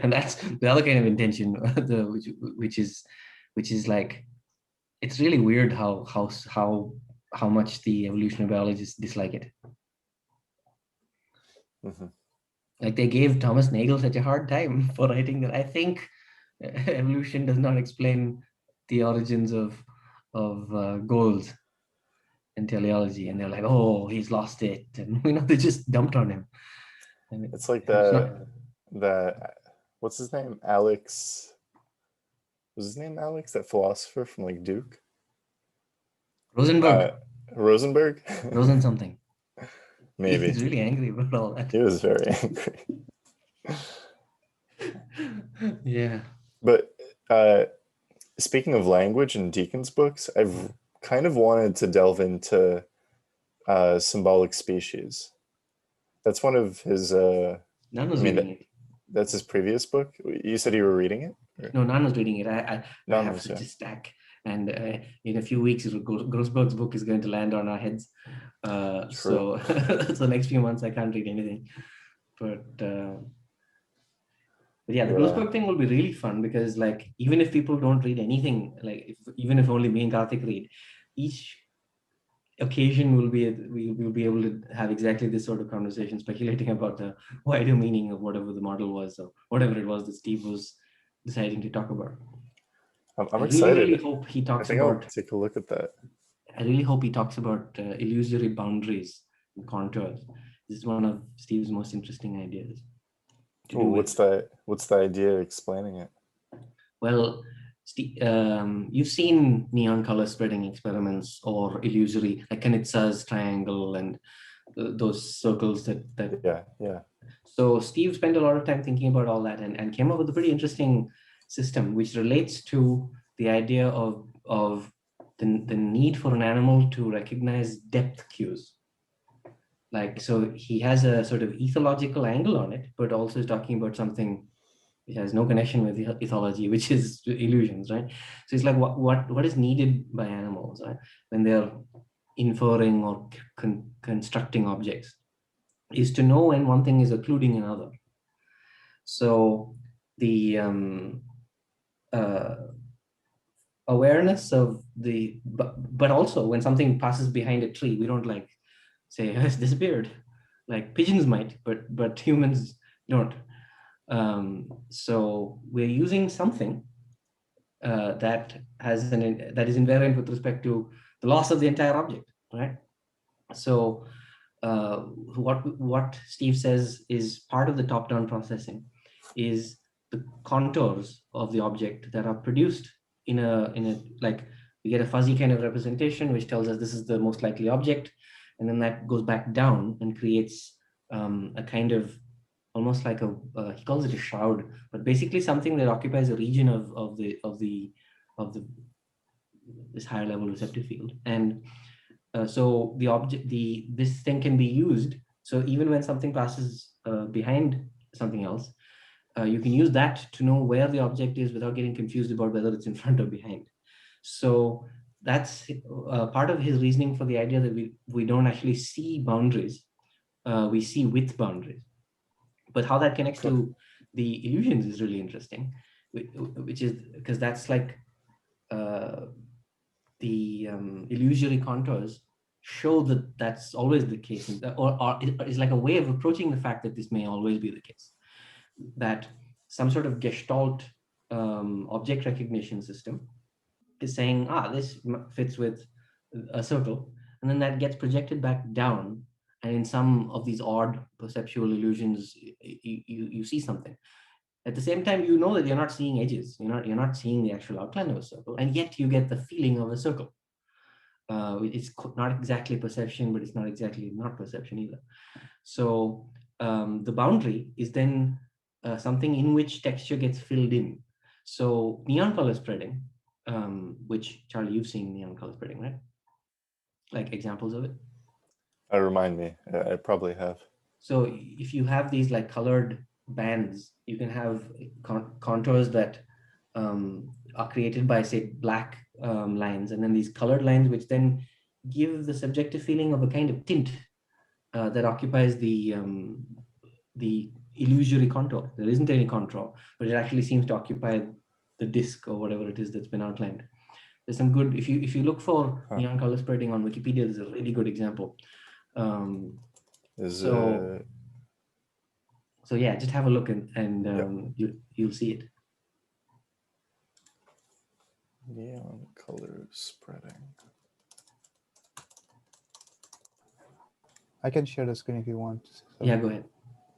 And that's the other kind of intention, which is like, it's really weird how much the evolutionary biologists dislike it. Mm-hmm. Like they gave Thomas Nagel such a hard time for writing that I think evolution does not explain the origins of goals and teleology, and they're like, oh, he's lost it, and they just dumped on him. And it's like the what's his name, Alex? Was his name Alex? That philosopher from like Duke? Rosenberg. Rosenberg? Rosen something. Maybe. He's really angry about all that. He was very angry. Yeah. But speaking of language and Deacon's books, I've kind of wanted to delve into symbolic species. That's one of his... Nan was reading it. That's his previous book? You said you were reading it? Or? No, Nan was reading it. I Nan have was, such yeah. a stack. And in a few weeks, Grossberg's book is going to land on our heads. So next few months, I can't read anything. But yeah, the Grossberg thing will be really fun because, like, even if people don't read anything, like even if only me and Karthik read, each occasion we'll be able to have exactly this sort of conversation, speculating about the wider meaning of whatever the model was or whatever it was that Steve was deciding to talk about. I'm excited. I really hope he talks about. I'll take a look at that. I really hope he talks about illusory boundaries and contours. This is one of Steve's most interesting ideas. What's the idea explaining it? Well, Steve, you've seen neon color spreading experiments or illusory, like Kanitsa's triangle and those circles that. Yeah. So Steve spent a lot of time thinking about all that and came up with a pretty interesting system, which relates to the idea of the need for an animal to recognize depth cues. Like, so he has a sort of ethological angle on it, but also is talking about something which has no connection with ethology, which is illusions, right? So it's like what is needed by animals, right, when they're inferring or constructing objects, is to know when one thing is occluding another. So the awareness of the, but also when something passes behind a tree, we don't like say it's disappeared. Like pigeons might, but humans don't. So we're using something that is invariant with respect to the loss of the entire object, right? So what Steve says is part of the top-down processing is the contours of the object that are produced in a like, we get a fuzzy kind of representation which tells us this is the most likely object, and then that goes back down and creates a kind of almost like he calls it a shroud, but basically something that occupies a region of this higher level receptive field. And so this thing can be used. So even when something passes behind something else, you can use that to know where the object is without getting confused about whether it's in front or behind. So that's part of his reasoning for the idea that we don't actually see boundaries, we see with boundaries. But how that connects to the illusions is really interesting, which is because that's like the illusory contours show that that's always the case, or it's like a way of approaching the fact that this may always be the case, that some sort of gestalt object recognition system is saying, this fits with a circle, and then that gets projected back down, and in some of these odd perceptual illusions, you see something. At the same time, you know that you're not seeing edges, you're not seeing the actual outline of a circle, and yet you get the feeling of a circle. It's not exactly perception, but it's not exactly not perception either. So the boundary is then something in which texture gets filled in. So neon color spreading, which Charlie, you've seen neon color spreading, right? Like examples of it? Remind me, I probably have. So if you have these like colored bands, you can have contours that are created by, say, black lines, and then these colored lines, which then give the subjective feeling of a kind of tint that occupies the illusory contour. There isn't any contour, but it actually seems to occupy the disk or whatever it is that's been outlined. There's some good, if you look for neon color spreading on Wikipedia, there's a really good example. So yeah, just have a look and you'll see it. Neon color spreading. I can share the screen if you want. So, Yeah, go ahead.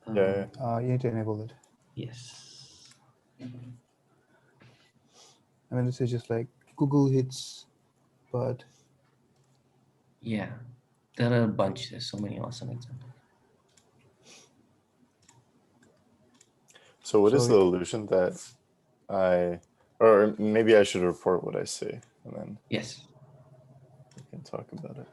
You need to enable it. Yes. I mean, this is just like Google hits, but yeah, there are a bunch. There's so many awesome examples. So what is the illusion that or maybe I should report what I see, and then yes, we can talk about it.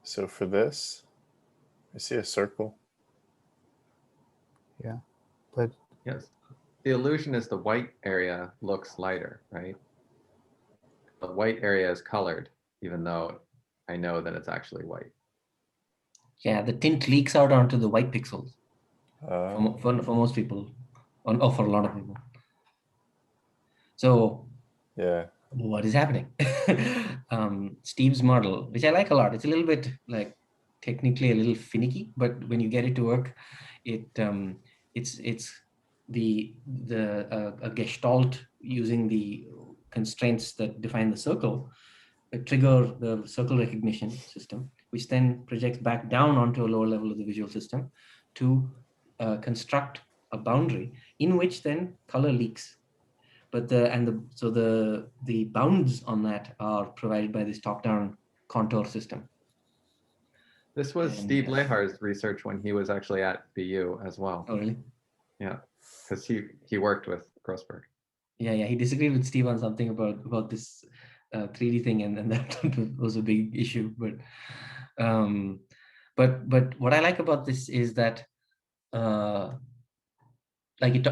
So for this, I see a circle. Yeah, but Yes. The illusion is the white area looks lighter, right? The white area is colored, even though I know that it's actually white. yeah, the tint leaks out onto the white pixels for most people, or for a lot of people. So yeah, what is happening? Steve's model, which I like a lot. It's a little bit like technically a little finicky, but when you get it to work, it's a gestalt using the constraints that define the circle, trigger the circle recognition system, which then projects back down onto a lower level of the visual system to construct a boundary in which then color leaks. But the bounds on that are provided by this top-down contour system. This was Steve Lehar's research when he was actually at BU as well. Oh, really? Yeah, because he worked with Grossberg. Yeah, he disagreed with Steve on something about this 3D thing, and that was a big issue. But what I like about this is that like it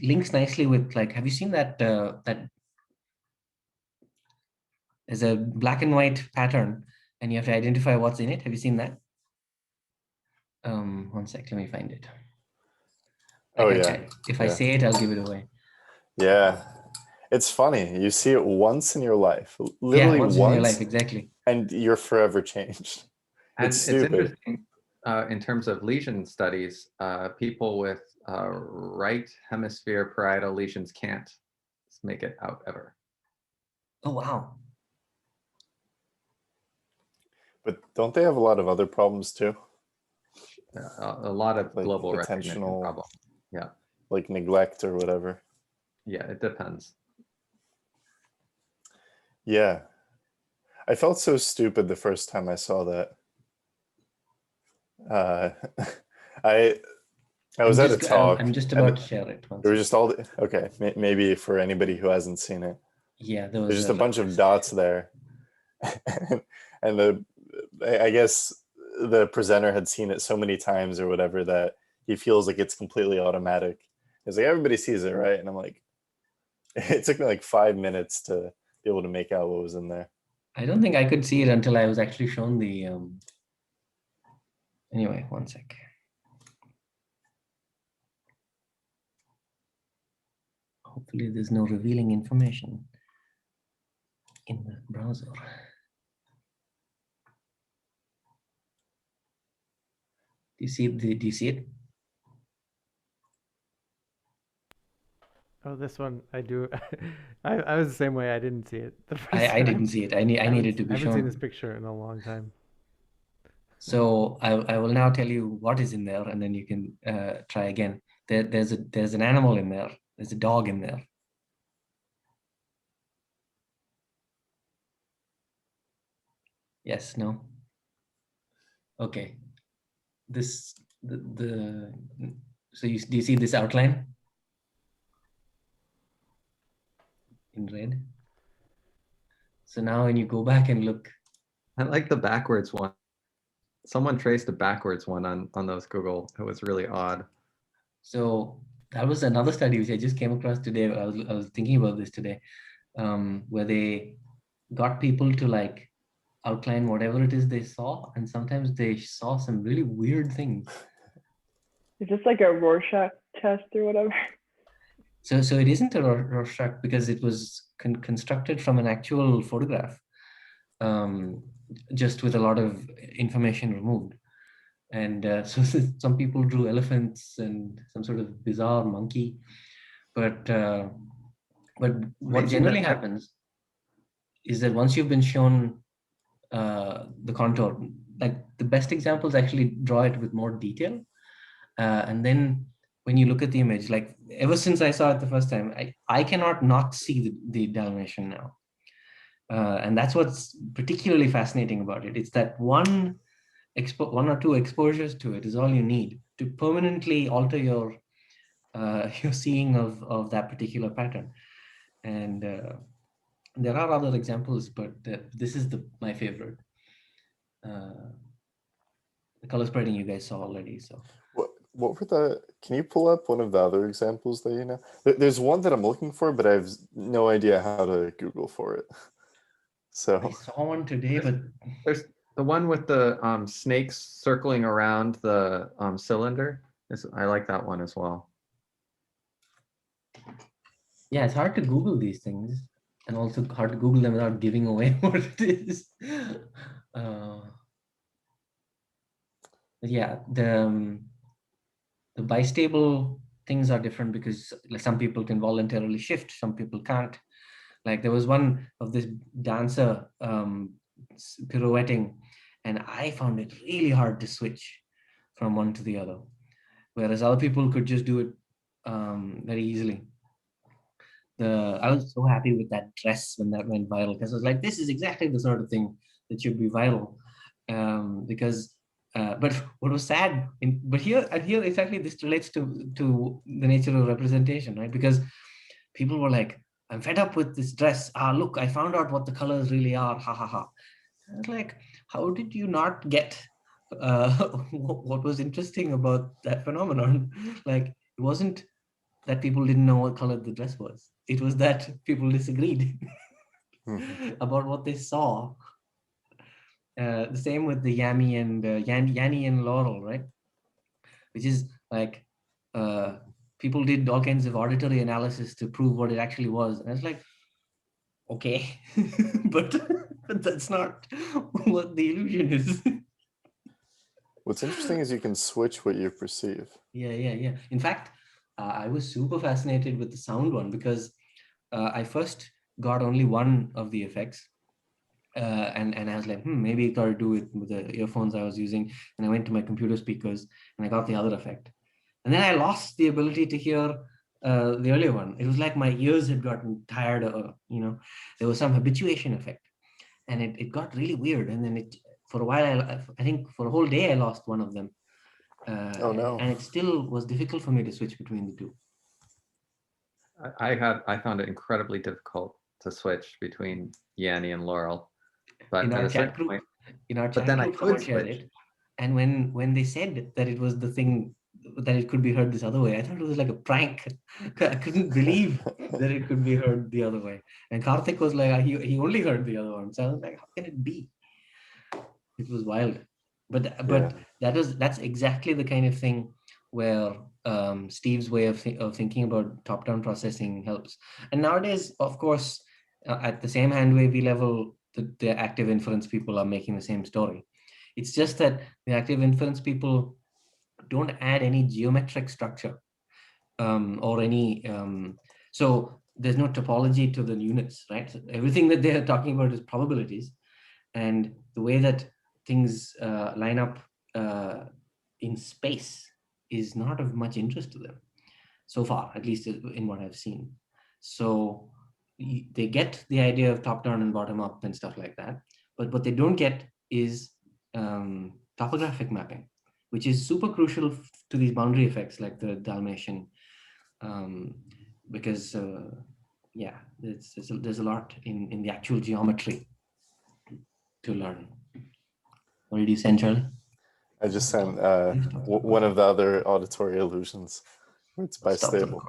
links nicely with, like, have you seen that that there's a black and white pattern and you have to identify what's in it? Have you seen that? One sec, let me find it. If I say it, I'll give it away. Yeah, it's funny. You see it once in your life, literally once in your life, exactly, and you're forever changed. And it's stupid. Interesting in terms of lesion studies. People with right hemisphere parietal lesions can't make it out ever. Oh, wow. But don't they have a lot of other problems too? A lot of like global recognition attentional problem. Yeah. Like neglect or whatever. Yeah, it depends. Yeah. I felt so stupid the first time I saw that. I was at a talk. I'm just about to share it. There were just all okay, maybe for anybody who hasn't seen it. Yeah, there's just a bunch of dots there. And I guess the presenter had seen it so many times or whatever that he feels like it's completely automatic. He's like, everybody sees it, right? And I'm like, it took me like 5 minutes to be able to make out what was in there. I don't think I could see it until I was actually shown the Anyway, one sec. Hopefully there's no revealing information in the browser. Do you see it? Oh, this one I do. I was the same way. I didn't see it the first I time. didn't see it. I needed to be I haven't seen this shown. picture in a long time. So I will now tell you what is in there, and then you can try again. There's an animal in there. There's a dog in there. Yes, no. Okay. So do you see this outline in red? So now when you go back and look, I like the backwards one. Someone traced a backwards one on those Google. It was really odd. so that was another study which I just came across today. I was thinking about this today, where they got people to like outline whatever it is they saw, and sometimes they saw some really weird things. Is this like a Rorschach test or whatever? So it isn't a Rorschach because it was constructed from an actual photograph, just with a lot of information removed. And so some people drew elephants and some sort of bizarre monkey, but what generally happens is that once you've been shown the contour, like the best examples actually draw it with more detail, and then when you look at the image, like ever since I saw it the first time, I cannot not see the Dalmatian now. And that's what's particularly fascinating about it. It's that one or two exposures to it is all you need to permanently alter your seeing of that particular pattern. And there are other examples, but this is my favorite. The color spreading you guys saw already. So what were can you pull up one of the other examples that you know? There's one that I'm looking for, but I have no idea how to Google for it. So I saw one today, but There's the one with the snakes circling around the cylinder. I like that one as well. yeah, it's hard to Google these things, and also hard to Google them without giving away what it is. But yeah, the bistable things are different because some people can voluntarily shift, some people can't. Like there was one of this dancer pirouetting, and I found it really hard to switch from one to the other, whereas other people could just do it very easily. I was so happy with that dress when that went viral, because I was like, this is exactly the sort of thing that should be viral. But what was sad, here exactly this relates to the nature of representation, right? Because people were like, I'm fed up with this dress. Look, I found out what the colors really are. Ha ha ha. I was like, how did you not get what was interesting about that phenomenon? Like, it wasn't that people didn't know what color the dress was. It was that people disagreed about what they saw. The same with the Yanni and Laurel, right? Which is like, people did all kinds of auditory analysis to prove what it actually was. And I was like, okay, but that's not what the illusion is. what's interesting is you can switch what you perceive. Yeah. In fact, I was super fascinated with the sound one because I first got only one of the effects. And I was like, maybe it got to do with the earphones I was using. And I went to my computer speakers and I got the other effect. And then I lost the ability to hear the earlier one. It was like my ears had gotten tired of, there was some habituation effect. And it got really weird. And then for a while, I think for a whole day, I lost one of them. Oh no. And it still was difficult for me to switch between the two. I found it incredibly difficult to switch between Yanni and Laurel. But in our chat group, someone shared it. And when they said that it was the thing, that it could be heard this other way, I thought it was like a prank. I couldn't believe that it could be heard the other way. And Karthik was like, he only heard the other one. So I was like, how can it be? It was wild. But that's exactly the kind of thing where Steve's way of thinking about top-down processing helps. And nowadays, of course, at the same hand wavy level, the active inference people are making the same story. It's just that the active inference people don't add any geometric structure or any, so there's no topology to the units, right? So everything that they're talking about is probabilities. And the way that things line up in space is not of much interest to them so far, at least in what I've seen. So they get the idea of top down and bottom up and stuff like that. But what they don't get is topographic mapping, which is super crucial to these boundary effects like the Dalmatian, because yeah, there's a lot in the actual geometry to learn. What did you send, Charlie? I just sent one of the other auditory illusions. It's bistable.